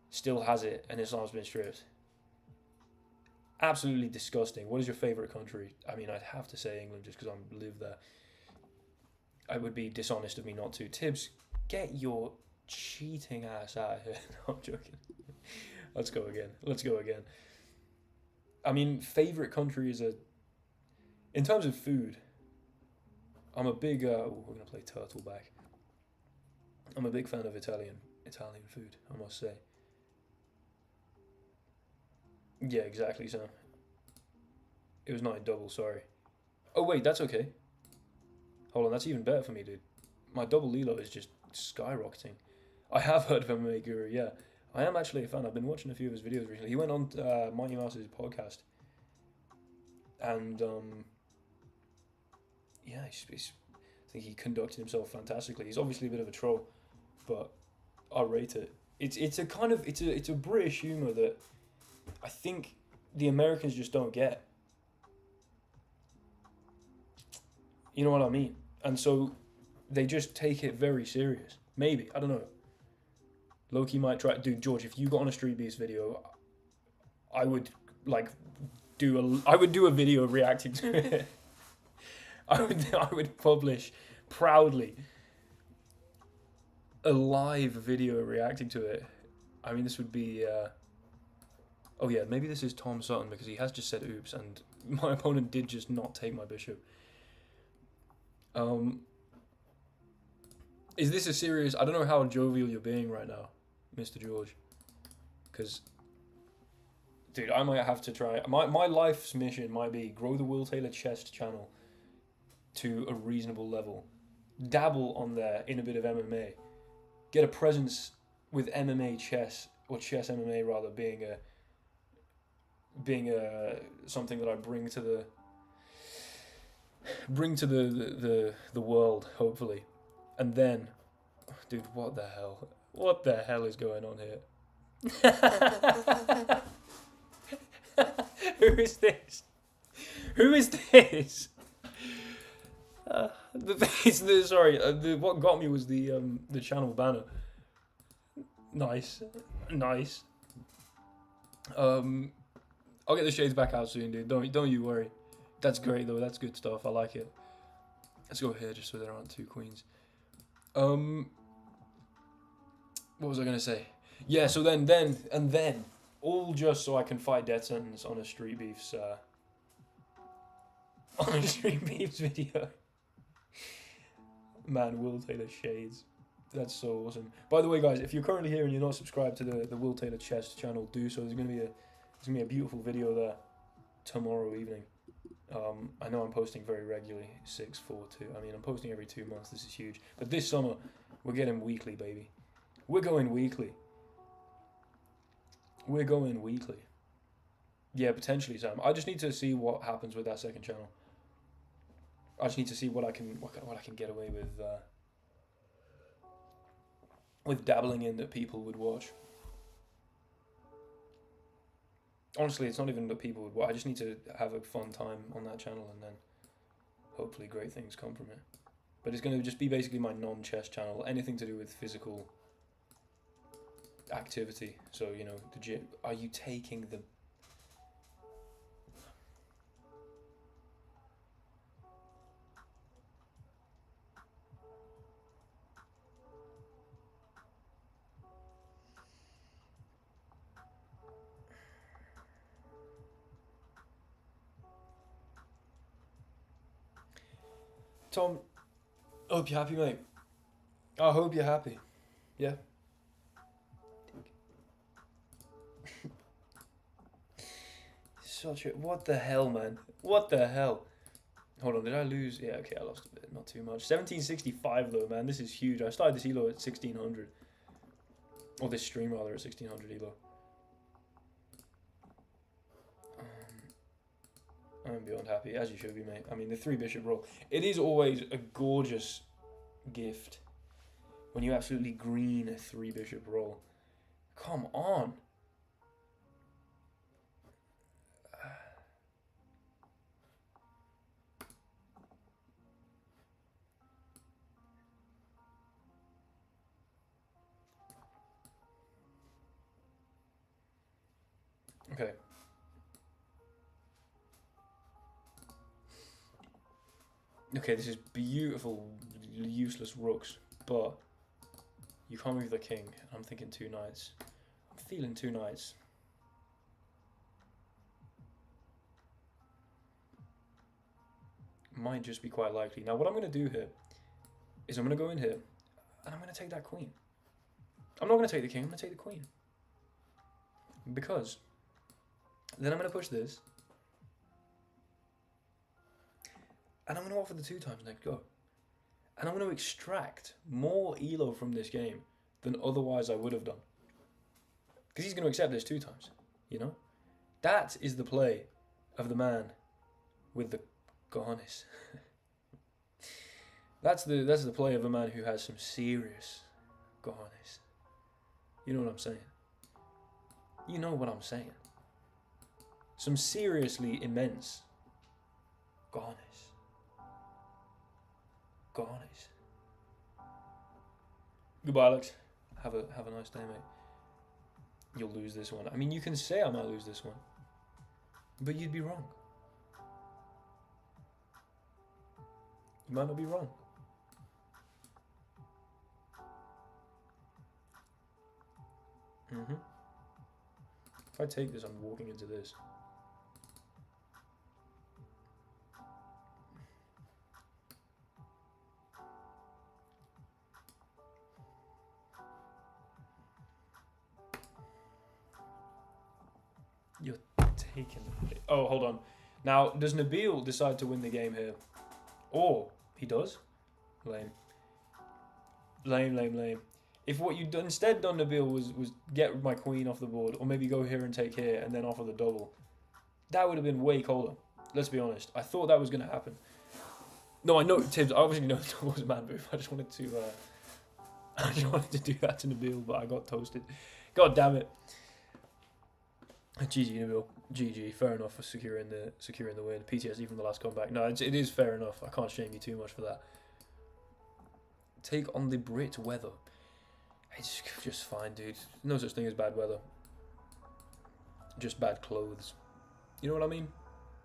still has it and Islam's been stripped. Absolutely disgusting. What is your favourite country? I mean, I'd have to say England just because I live there. It would be dishonest of me not to. Tibbs, get your cheating ass out of here. No, I'm joking. Let's go again. I mean, favourite country is in terms of food, I'm a big, we're going to play Turtle back. I'm a big fan of Italian food, I must say. Yeah, exactly, Sam. It was not in double, sorry. Oh, wait, that's okay. Hold on, that's even better for me, dude. My double Lilo is just skyrocketing. I have heard of MMA Guru, yeah. I am actually a fan. I've been watching a few of his videos recently. He went on Mighty Mouse's podcast. And, yeah, I think he conducted himself fantastically. He's obviously a bit of a troll, but I rate it. It's a kind of, it's a British humour that I think the Americans just don't get. You know what I mean? And so they just take it very serious. Maybe. I don't know. Loki might try. Dude, George, if you got on a Street Beast video, I would do a video reacting to it. I would publish proudly a live video reacting to it. I mean, this would be. Oh yeah, maybe this is Tom Sutton because he has just said oops, and my opponent did just not take my bishop. Is this a serious... I don't know how jovial you're being right now, Mr. George. Because, dude, I might have to try... My life's mission might be grow the Will Taylor chess channel to a reasonable level. Dabble on there in a bit of MMA. Get a presence with MMA chess, or chess MMA rather, being a something that I bring to the world, hopefully. And then, dude, what the hell? What the hell is going on here? Who is this? Who is this? What got me was the channel banner. Nice. I'll get the shades back out soon, dude. Don't you worry. That's great though. That's good stuff. I like it. Let's go here just so there aren't two queens. What was I gonna say? Yeah. So then, all just so I can fight death sentence on a Street Beefs on a Street Beefs video. Man, Will Taylor shades. That's so awesome. By the way, guys, if you're currently here and you're not subscribed to the Will Taylor Chess channel, do so. There's gonna be a beautiful video there tomorrow evening. I know I'm posting very regularly, 642. I mean, I'm posting every 2 months. This is huge. But this summer, we're getting weekly, baby. We're going weekly. We're going weekly. Yeah, potentially, Sam. I just need to see what happens with that second channel. I just need to see what I can get away with dabbling in that people would watch. Honestly, it's not even that people would watch. I just need to have a fun time on that channel, and then hopefully great things come from it. But it's going to just be basically my non-chess channel, anything to do with physical activity. So, you know, the gym. Are you taking the... Tom, I hope you're happy, mate. I hope you're happy. Yeah. Such a... What the hell, man? What the hell? Hold on, did I lose? Yeah, okay, I lost a bit. Not too much. 1765, though, man. This is huge. I started this elo at 1600. Or this stream, rather, at 1600 elo. I'm beyond happy, as you should be, mate. I mean, the 3 bishop roll. It is always a gorgeous gift when you absolutely green a 3 bishop roll. Come on. Okay. Okay, this is beautiful, useless rooks, but you can't move the king. I'm thinking 2 knights. I'm feeling 2 knights. Might just be quite likely. Now, what I'm going to do here is I'm going to go in here, and I'm going to take that queen. I'm not going to take the king, I'm going to take the queen. Because then I'm going to push this. And I'm going to offer the 2 times next go. And I'm going to extract more elo from this game than otherwise I would have done. Because he's going to accept this 2 times, you know? That is the play of the man with the cojones. That's the play of a man who has some serious cojones. You know what I'm saying? You know what I'm saying. Some seriously immense cojones. Cojones. Goodbye, Alex. Have a nice day, mate. You'll lose this one. I mean, you can say I might lose this one, but you'd be wrong. You might not be wrong. If I take this, I'm walking into this. You're taking it. Oh, hold on. Now, does Nabil decide to win the game here? Or he does? Lame. Lame, lame, lame. If what you'd instead done, Nabil, was get my queen off the board, or maybe go here and take here, and then offer the double, that would have been way colder. Let's be honest. I thought that was going to happen. No, I know, Tibbs, I obviously know it was a bad move. I just wanted to do that to Nabil, but I got toasted. God damn it. GG, Nabil. GG. Fair enough for securing the win. PTSD from the last comeback. No, it is fair enough. I can't shame you too much for that. Take on the Brit weather. It's just fine, dude. No such thing as bad weather. Just bad clothes. You know what I mean?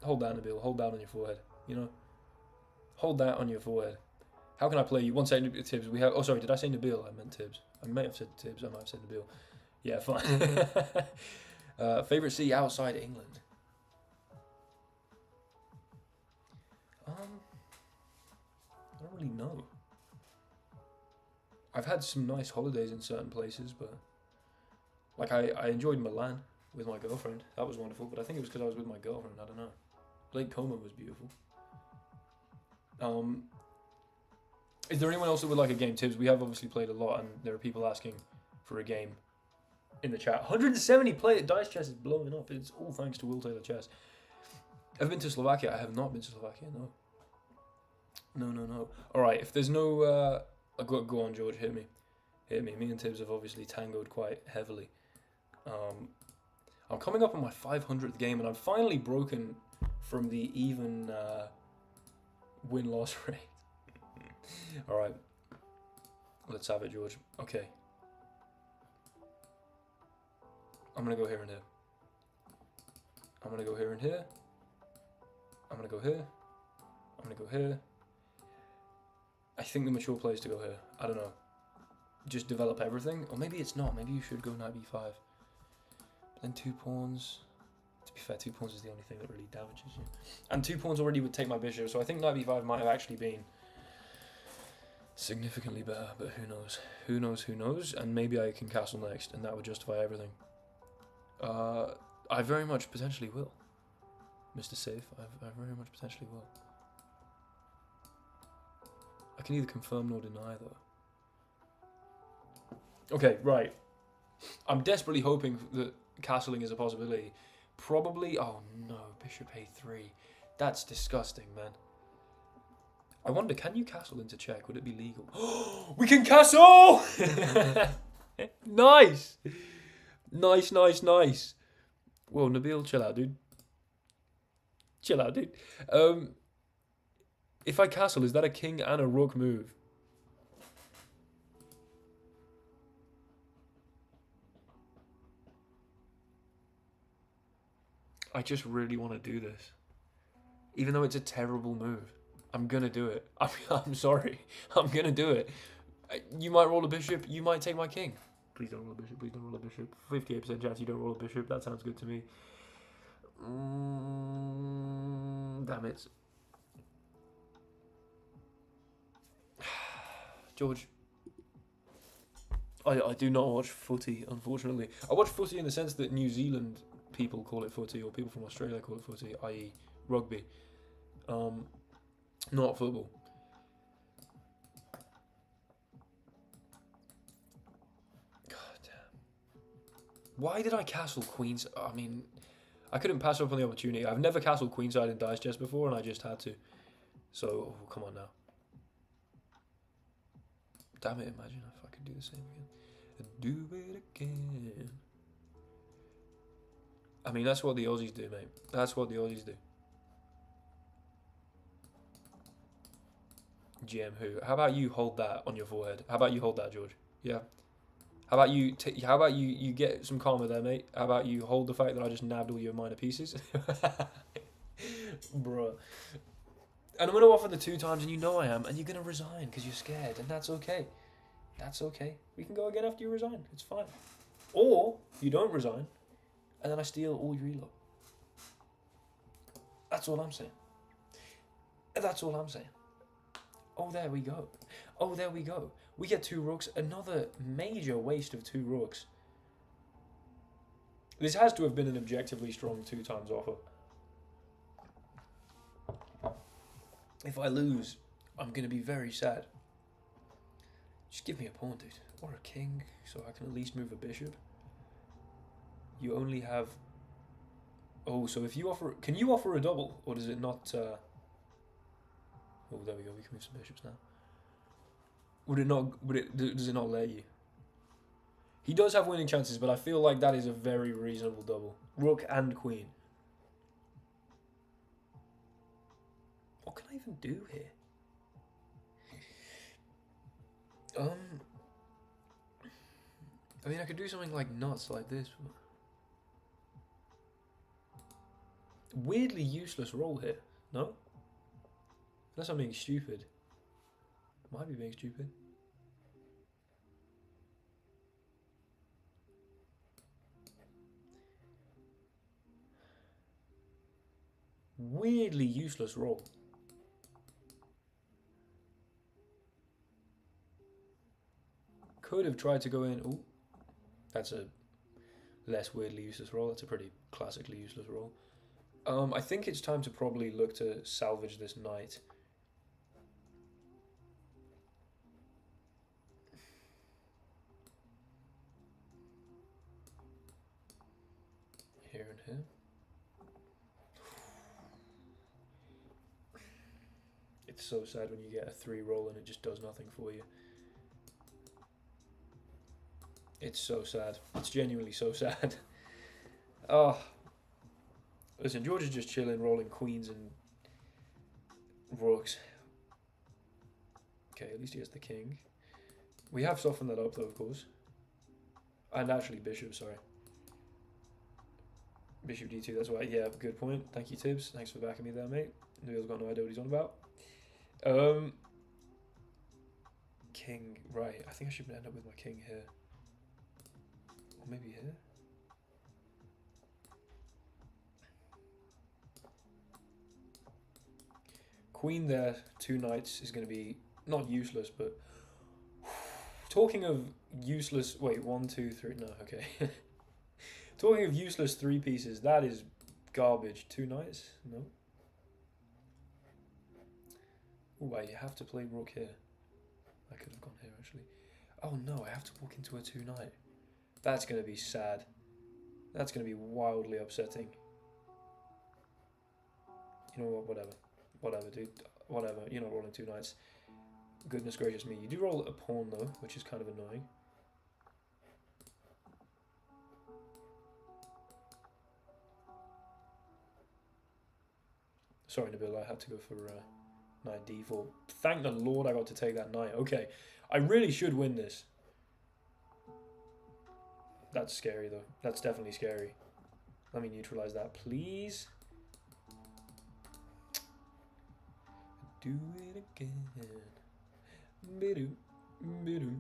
Hold down, Nabil. Hold down on your forehead. You know? Hold that on your forehead. How can I play you? One second, Tibbs. We have. Oh, sorry. Did I say Nabil? I meant Tibbs. I may have said Tibbs. I might have said Nabil. Yeah, fine. Favorite city outside England. I don't really know. I've had some nice holidays in certain places, but like I enjoyed Milan with my girlfriend. That was wonderful, but I think it was because I was with my girlfriend. I don't know. Lake Como was beautiful. Is there anyone else that would like a game, Tibbs? We have obviously played a lot, and there are people asking for a game in the chat. 170 play. Dice Chess is blowing up. It's all thanks to Will Taylor Chess. I've been to Slovakia. I have not been to Slovakia. No. No. All right. If there's no, go on, George. Hit me. Me and Tibbs have obviously tangoed quite heavily. I'm coming up on my 500th game, and I'm finally broken from the even win-loss rate. All right. Let's have it, George. Okay. I'm gonna go here and here. I'm gonna go here and here. I'm gonna go here. I'm gonna go here. I think the mature play is to go here. I don't know. Just develop everything. Or maybe it's not. Maybe you should go knight b5. Then 2 pawns. To be fair, 2 pawns is the only thing that really damages you. And 2 pawns already would take my bishop, so I think knight b5 might have actually been significantly better, but who knows? Who knows? And maybe I can castle next, and that would justify everything. I very much potentially will. Mr. Safe, I very much potentially will. I can neither confirm nor deny, though. Okay, right. I'm desperately hoping that castling is a possibility. Probably... Oh, no. Bishop a3. That's disgusting, man. I wonder, can you castle into check? Would it be legal? We can castle! Nice! Nice. Whoa, Nabil, chill out, dude. If I castle, is that a king and a rook move? I just really want to do this. Even though it's a terrible move. I'm going to do it. I'm sorry. I'm going to do it. You might roll a bishop. You might take my king. Please don't roll a bishop. Please don't roll a bishop. 58% chance you don't roll a bishop. That sounds good to me. Damn it. George. I do not watch footy, unfortunately. I watch footy in the sense that New Zealand people call it footy, or people from Australia call it footy, i.e. rugby. Not football. God damn. Why did I castle queens? I mean, I couldn't pass up on the opportunity. I've never castled queenside in dice chess before, and I just had to. So, oh, come on now. Damn it, imagine if I could do the same again. Do it again. I mean, that's what the Aussies do, mate. That's what the Aussies do. GM who? How about you hold that on your forehead? How about you hold that, George? Yeah. How about you? You get some karma there, mate? How about you hold the fact that I just nabbed all your minor pieces, bruh? And I'm gonna offer the 2 times, and you know I am, and you're gonna resign because you're scared, and that's okay. That's okay. We can go again after you resign. It's fine. Or you don't resign, and then I steal all your elo. That's all I'm saying. That's all I'm saying. Oh, there we go. Oh, there we go. We get 2 rooks. Another major waste of 2 rooks. This has to have been an objectively strong 2 times offer. If I lose, I'm going to be very sad. Just give me a pawn, dude. Or a king, so I can at least move a bishop. You only have... Oh, so if you offer... Can you offer a double? Or does it not... Oh, there we go. We can move some bishops now. Would it not? Does it not let you? He does have winning chances, but I feel like that is a very reasonable double. Rook and queen. What can I even do here? I mean, I could do something like nuts like this. Weirdly useless roll here. No? Unless I'm being stupid. Might be being stupid. Weirdly useless roll. Could have tried to go in. Ooh, that's a less weirdly useless roll. That's a pretty classically useless roll. I think it's time to probably look to salvage this knight. Here and here. It's so sad when you get a 3 roll and it just does nothing for you. It's so sad. It's genuinely so sad. Oh. Listen, George is just chilling, rolling queens and rooks. Okay, at least he has the king. We have softened that up though, of course. And actually bishop, sorry. Bishop d2, that's why. Yeah, good point. Thank you, Tibbs. Thanks for backing me there, mate. Neil's got no idea what he's on about. King, right. I think I should end up with my king here. Or maybe here? Queen there, 2 knights is going to be not useless, but talking of useless. Wait, 1, 2, 3. No, okay. Talking of useless 3 pieces, that is garbage. 2 knights? No. Oh, I have to play rook here. I could have gone here actually. Oh no, I have to walk into a 2 knight. That's going to be sad. That's going to be wildly upsetting. You know what? Whatever. Whatever, dude. Whatever. You're not rolling 2 knights. Goodness gracious me. You do roll a pawn though, which is kind of annoying. Sorry, Nabil, I had to go for knight d4. Thank the Lord I got to take that knight. Okay, I really should win this. That's scary though. That's definitely scary. Let me neutralize that, please. Do it again. Bidoo, bidoo.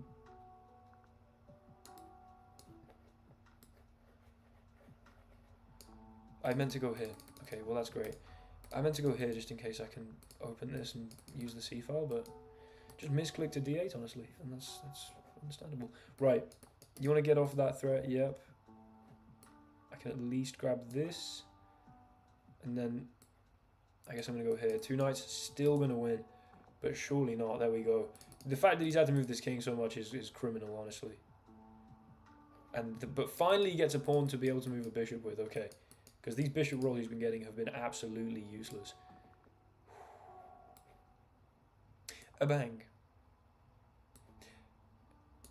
I meant to go here. Okay, well that's great. I meant to go here just in case I can open this and use the C file, but just misclicked to D8 honestly, and that's understandable. Right, you want to get off that threat? Yep. I can at least grab this, and then I guess I'm gonna go here. 2 knights, still gonna win, but surely not. There we go. The fact that he's had to move this king so much is criminal, honestly. And but finally he gets a pawn to be able to move a bishop with. Okay. Because these bishop rolls he's been getting have been absolutely useless. A bang.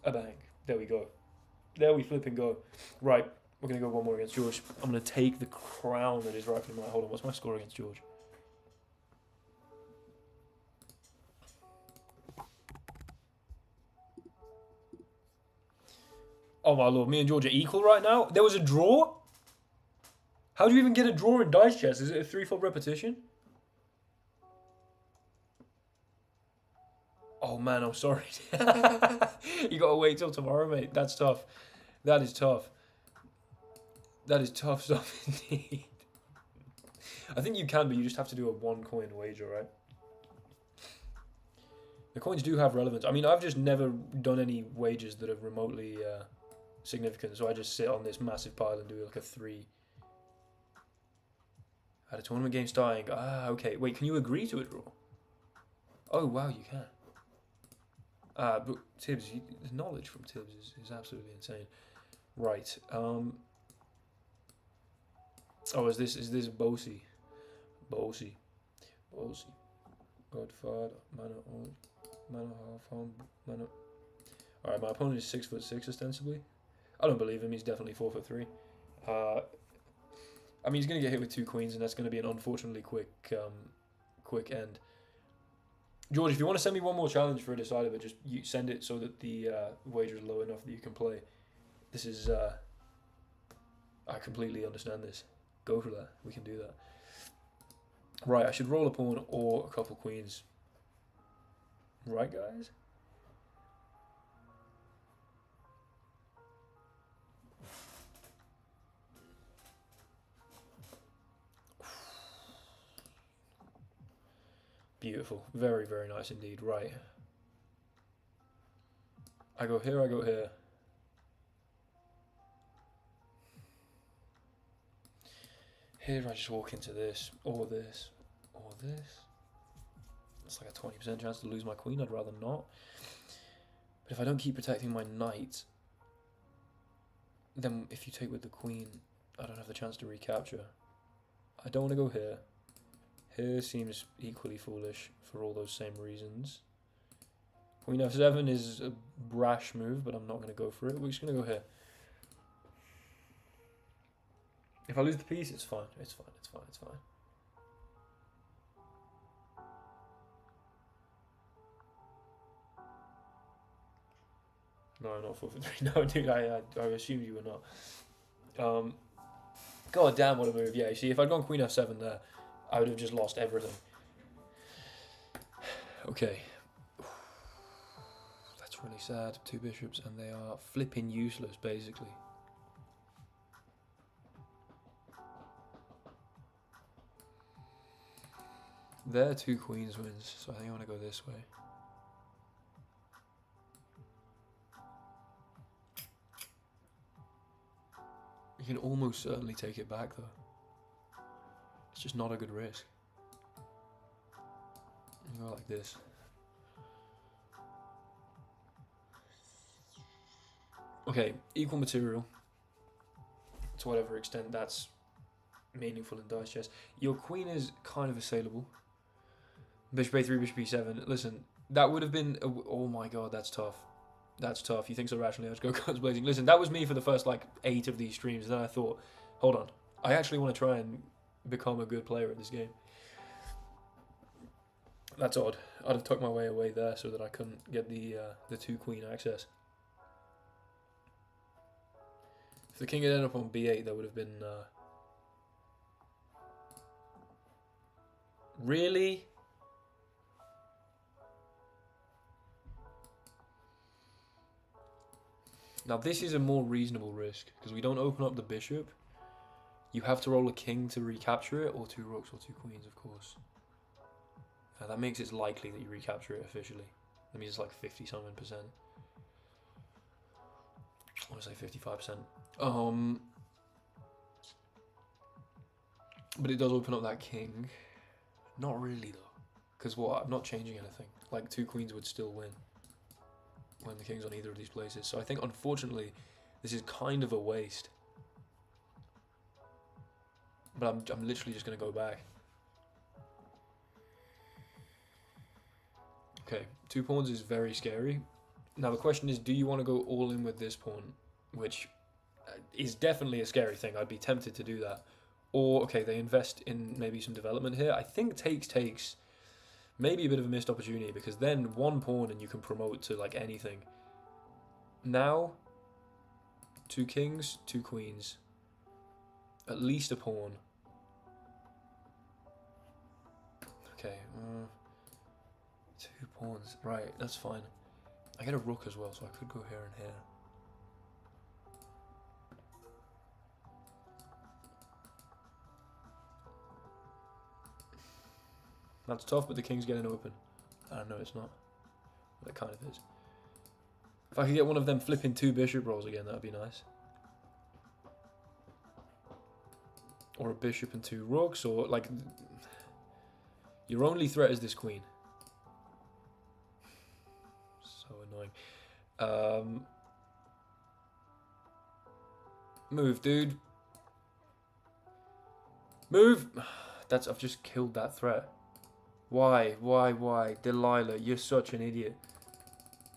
A bang. There we go. There we flip and go. Right, we're going to go one more against George. I'm going to take the crown that is rightfully mine. Hold on, what's my score against George? Oh my lord, me and George are equal right now? There was a draw? How do you even get a draw in dice chess? Is it a 3-fold repetition? Oh man, I'm sorry. You gotta wait till tomorrow, mate. That's tough. That is tough. That is tough stuff indeed. I think you can, but you just have to do a 1 coin wager, right? The coins do have relevance. I mean, I've just never done any wagers that are remotely significant, so I just sit on this massive pile and do like a 3. At a tournament game starting. Ah, okay. Wait, can you agree to a draw? Oh, wow, you can. But Tibbs, the knowledge from Tibbs is absolutely insane. Right. Oh, is this Bosi? Bosi. Godfather. Mana half on. Mana. Alright, my opponent is 6'6" ostensibly. I don't believe him. He's definitely 4'3". I mean, he's going to get hit with 2 queens, and that's going to be an unfortunately quick end. George, if you want to send me one more challenge for a decider, but just you send it so that the wager is low enough that you can play. This is... I completely understand this. Go for that. We can do that. Right, I should roll a pawn or a couple queens. Right, guys? Beautiful. Very, very nice indeed. Right. I go here, I go here. Here I just walk into this, or this, or this. It's like a 20% chance to lose my queen, I'd rather not. But if I don't keep protecting my knight, then if you take with the queen, I don't have the chance to recapture. I don't want to go here. Here seems equally foolish for all those same reasons. Queen f7 is a brash move, but I'm not going to go for it. We're just going to go here. If I lose the piece, it's fine. It's fine. It's fine. It's fine. No, I'm not 4 for 3. No, dude, I assumed you were not. God damn, what a move. Yeah, you see, if I'd gone Queen f7 there, I would have just lost everything. Okay. That's really sad. 2 bishops, and they are flipping useless, basically. There, 2 queens wins, so I think I want to go this way. You can almost certainly take it back, though. It's just not a good risk. You go like this. Okay, equal material. To whatever extent that's meaningful in dice chess. Your queen is kind of assailable. Bishop a3, bishop e7. Listen, that would have been... Oh my god, that's tough. That's tough. You think so rationally, let's go guns blazing. Listen, that was me for the first, like, 8 of these streams. And then I thought, hold on. I actually want to try and become a good player at this game. That's odd. I'd have tucked my way away there so that I couldn't get the 2 queen access. If the king had ended up on b8, that would have been... Really? Now this is a more reasonable risk, because we don't open up the bishop. You have to roll a king to recapture it, or 2 rooks or 2 queens, of course. That makes it likely that you recapture it officially. That means it's like 50-something%. I want to say 55%. But it does open up that king. Not really though, because what? I'm not changing anything. Like 2 queens would still win when the king's on either of these places. So I think, unfortunately, this is kind of a waste. But I'm literally just going to go back. Okay, 2 pawns is very scary. Now the question is, do you want to go all in with this pawn, which is definitely a scary thing. I'd be tempted to do that. Or, okay, they invest in maybe some development here. I think takes maybe a bit of a missed opportunity, because then 1 pawn and you can promote to like anything. Now, 2 kings, 2 queens, at least a pawn. Okay, 2 pawns, right, that's fine. I get a rook as well, so I could go here and here. That's tough, but the king's getting open. I don't know, it's not. But it kind of is. If I could get one of them flipping 2 bishop rolls again, that would be nice. Or a bishop and 2 rooks, or like... Your only threat is this queen. So annoying. Move, dude. Move! I've just killed that threat. Why? Delilah, you're such an idiot.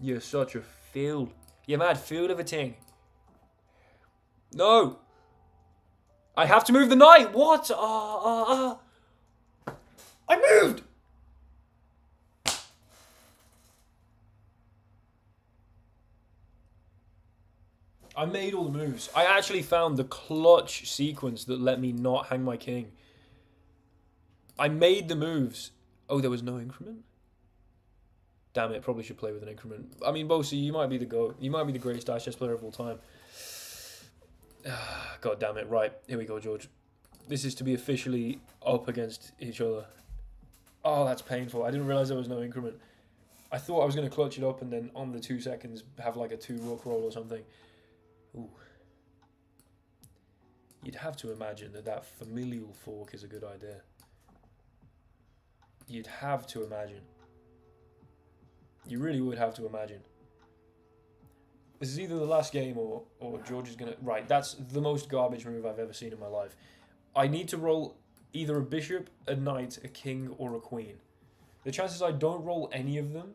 You're such a field. You're mad field of a ting. No! I have to move the knight! What? I moved! I made all the moves. I actually found the clutch sequence that let me not hang my king. I made the moves. Oh, there was no increment? Damn it, probably should play with an increment. I mean, Bosi, you might be the GOAT. You might be the greatest dice chess player of all time. God damn it. Right, here we go, George. This is to be officially up against each other. Oh, that's painful. I didn't realise there was no increment. I thought I was going to clutch it up and then on the 2 seconds have like a 2 rook roll or something. Ooh. You'd have to imagine that that familial fork is a good idea. You'd have to imagine. You really would have to imagine. This is either the last game or George is going to... Right, that's the most garbage move I've ever seen in my life. I need to roll either a bishop, a knight, a king, or a queen. The chances I don't roll any of them...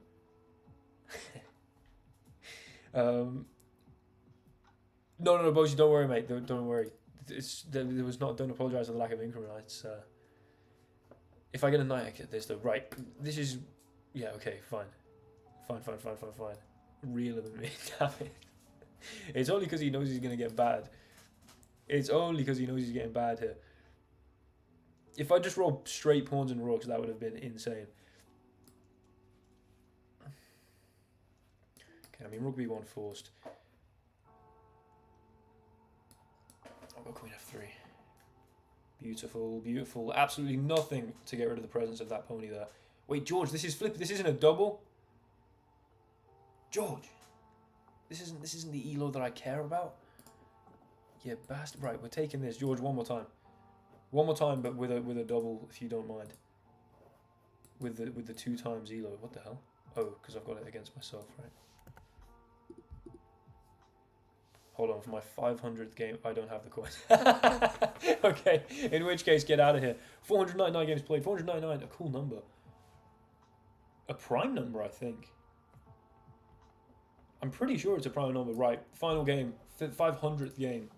No, Bosie, don't worry, mate. Don't worry. There was not... Don't apologise for the lack of increment. It's, if I get a knight, I get this, though. Right, this is... Yeah, okay, fine. Fine. Realer than me, damn it. It's only because he knows he's going to get bad. It's only because he knows he's getting bad here. If I just roll straight pawns and rooks, that would have been insane. Okay, I mean, rook b1 forced. I'll go queen f3. Beautiful, beautiful. Absolutely nothing to get rid of the presence of that pony there. Wait, George, this is flip. This isn't a double. George, this isn't the elo that I care about. Yeah, bastard. Right, we're taking this, George. One more time, but with a double, if you don't mind. With the 2 times elo. What the hell? Oh, because I've got it against myself, right? Hold on, for my 500th game, I don't have the coin. Okay, in which case, get out of here. 499 games played. 499, a cool number. A prime number, I think. I'm pretty sure it's a prime number. Right, final game, 500th game.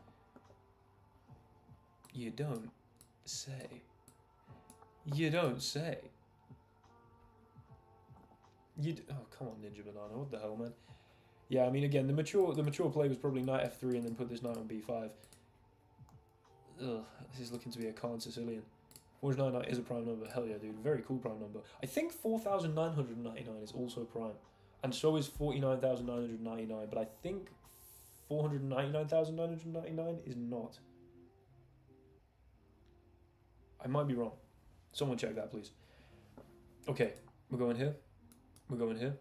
You don't say. You don't say. Oh, come on, Ninja Banana. What the hell, man? Yeah, I mean, again, the mature play was probably knight f3 and then put this knight on b5. Ugh, this is looking to be a Khan Sicilian. 499 is a prime number. Hell yeah, dude. Very cool prime number. I think 4,999 is also prime. And so is 49,999. But I think 499,999 is not. I might be wrong. Someone check that, please. Okay, we're going here. We're going here.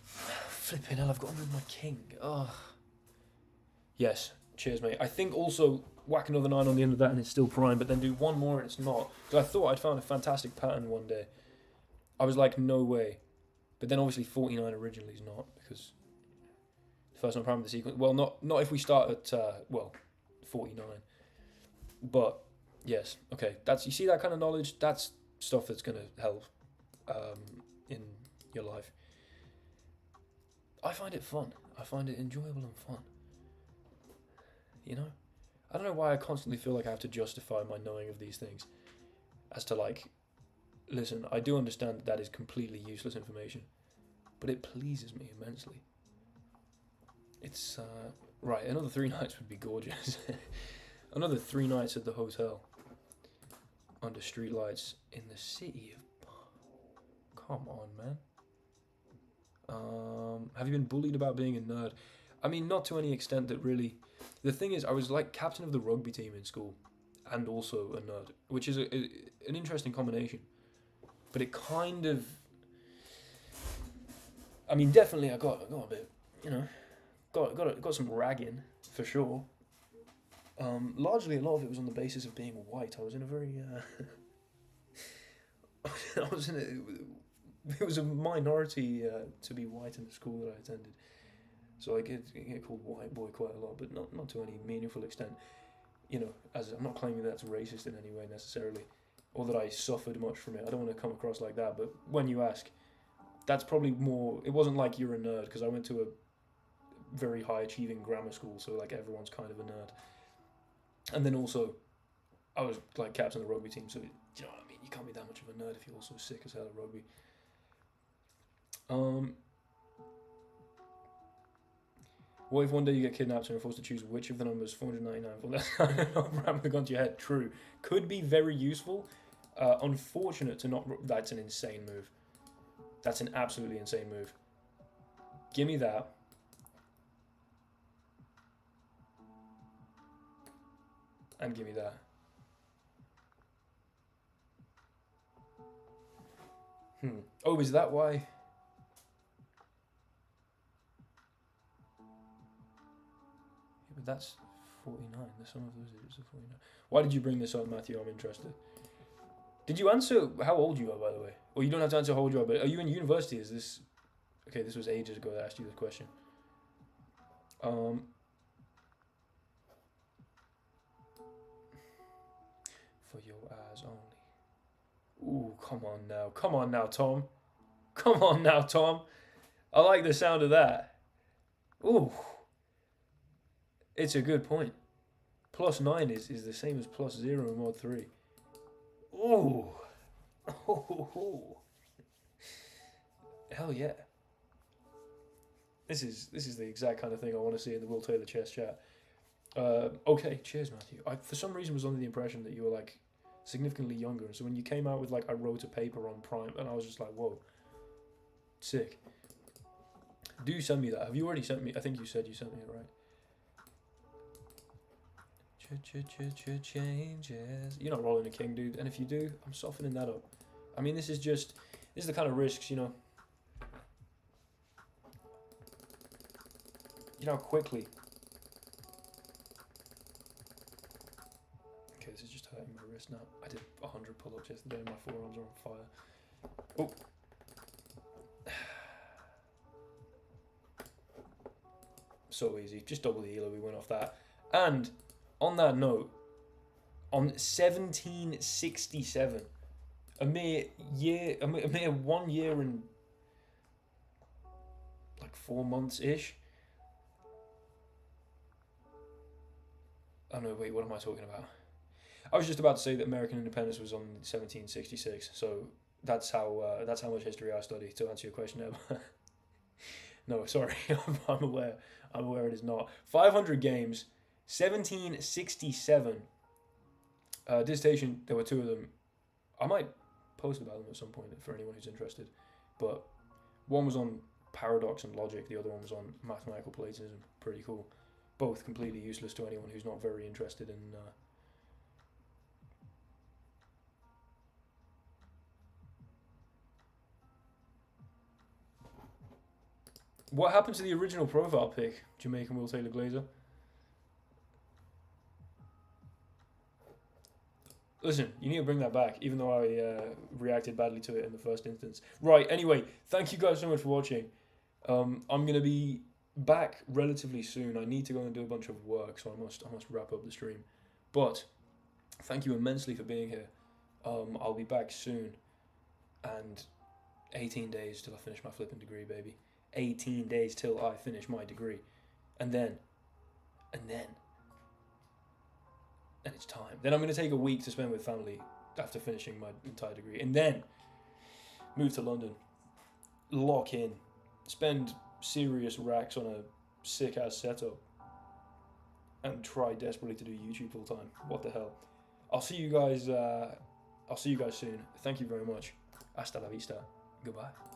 Flipping hell, I've got to move my king. Ugh. Yes, cheers, mate. I think also whack another 9 on the end of that and it's still prime, but then do one more and it's not. Because I thought I'd found a fantastic pattern one day. I was like, no way. But then obviously 49 originally is not, because the first one prime of the sequence. Well, not if we start at, 49. But, yes, okay. You see that kind of knowledge? That's stuff that's going to help in your life. I find it fun. I find it enjoyable and fun. You know? I don't know why I constantly feel like I have to justify my knowing of these things. As to like, listen, I do understand that is completely useless information. But it pleases me immensely. It's, right, another 3 nights would be gorgeous. Another 3 nights at the hotel. Under streetlights in the city of... Come on, man. Have you been bullied about being a nerd? I mean, not to any extent that really... The thing is, I was like captain of the rugby team in school and also a nerd, which is an interesting combination. But it kind of... I mean, definitely I got a bit, you know, got some ragging, for sure. Largely a lot of it was on the basis of being white. I was in a very... It was a minority to be white in the school that I attended. So I get called white boy quite a lot, but not to any meaningful extent. You know, as I'm not claiming that's racist in any way necessarily, or that I suffered much from it. I don't want to come across like that, but when you ask, that's probably more... It wasn't like you're a nerd, because I went to a very high-achieving grammar school, so like everyone's kind of a nerd. And then also, I was like captain of the rugby team, so you know what I mean? You can't be that much of a nerd if you're also sick as hell at rugby. What if one day you get kidnapped and are forced to choose which of the numbers 499 ram the gun to your head? True. Could be very useful. Unfortunate to not... That's an insane move. That's an absolutely insane move. Give me that. And give me that. Oh, is that why? Yeah, but that's 49. The sum of those digits are 49. Why did you bring this up, Matthew? I'm interested. Did you answer how old you are, by the way? Well, you don't have to answer how old you are, but are you in university? Is this... Okay, this was ages ago that I asked you this question. For your eyes only. Ooh, come on now. Come on now, Tom. Come on now, Tom. I like the sound of that. Ooh. It's a good point. +9 is the same as +0 in mod 3. Ooh. Oh. Hell yeah. This is the exact kind of thing I want to see in the Will Taylor chess chat. Okay, cheers, Matthew. I, for some reason, was under the impression that you were, like, significantly younger. And so when you came out with, like, I wrote a paper on Prime, and I was just like, whoa. Sick. Do send me that. Have you already sent me? I think you said you sent me it, right? Changes. You're not rolling a king, dude. And if you do, I'm softening that up. I mean, this is the kind of risks, you know. You know how quickly. Okay, this is just hurting my wrist now. I did 100 pull-ups yesterday and my forearms are on fire. Oh. So easy. Just double the elo, we went off that. And on that note, on 1767, a mere 1 year and like 4 months-ish. Oh no, wait, what am I talking about? I was just about to say that American independence was on 1766, so that's how much history I study, to answer your question, Eb. No, sorry, I'm aware it is not. 500 games, 1767. Dissertation, there were 2 of them. I might post about them at some point for anyone who's interested, but one was on paradox and logic, the other one was on mathematical Platonism. Pretty cool. Both completely useless to anyone who's not very interested in... What happened to the original profile pic, Jamaican Will Taylor Glazer? Listen, you need to bring that back, even though I reacted badly to it in the first instance. Right, anyway, thank you guys so much for watching. I'm going to be back relatively soon. I need to go and do a bunch of work, so I must wrap up the stream. But thank you immensely for being here. I'll be back soon, and 18 days till I finish my flipping degree, baby. 18 days till I finish my degree, and then it's time. Then I'm going to take a week to spend with family after finishing my entire degree, and then move to London, lock in, spend serious racks on a sick ass setup, and try desperately to do YouTube full time. What the hell? I'll see you guys soon. Thank you very much. Hasta la vista. Goodbye.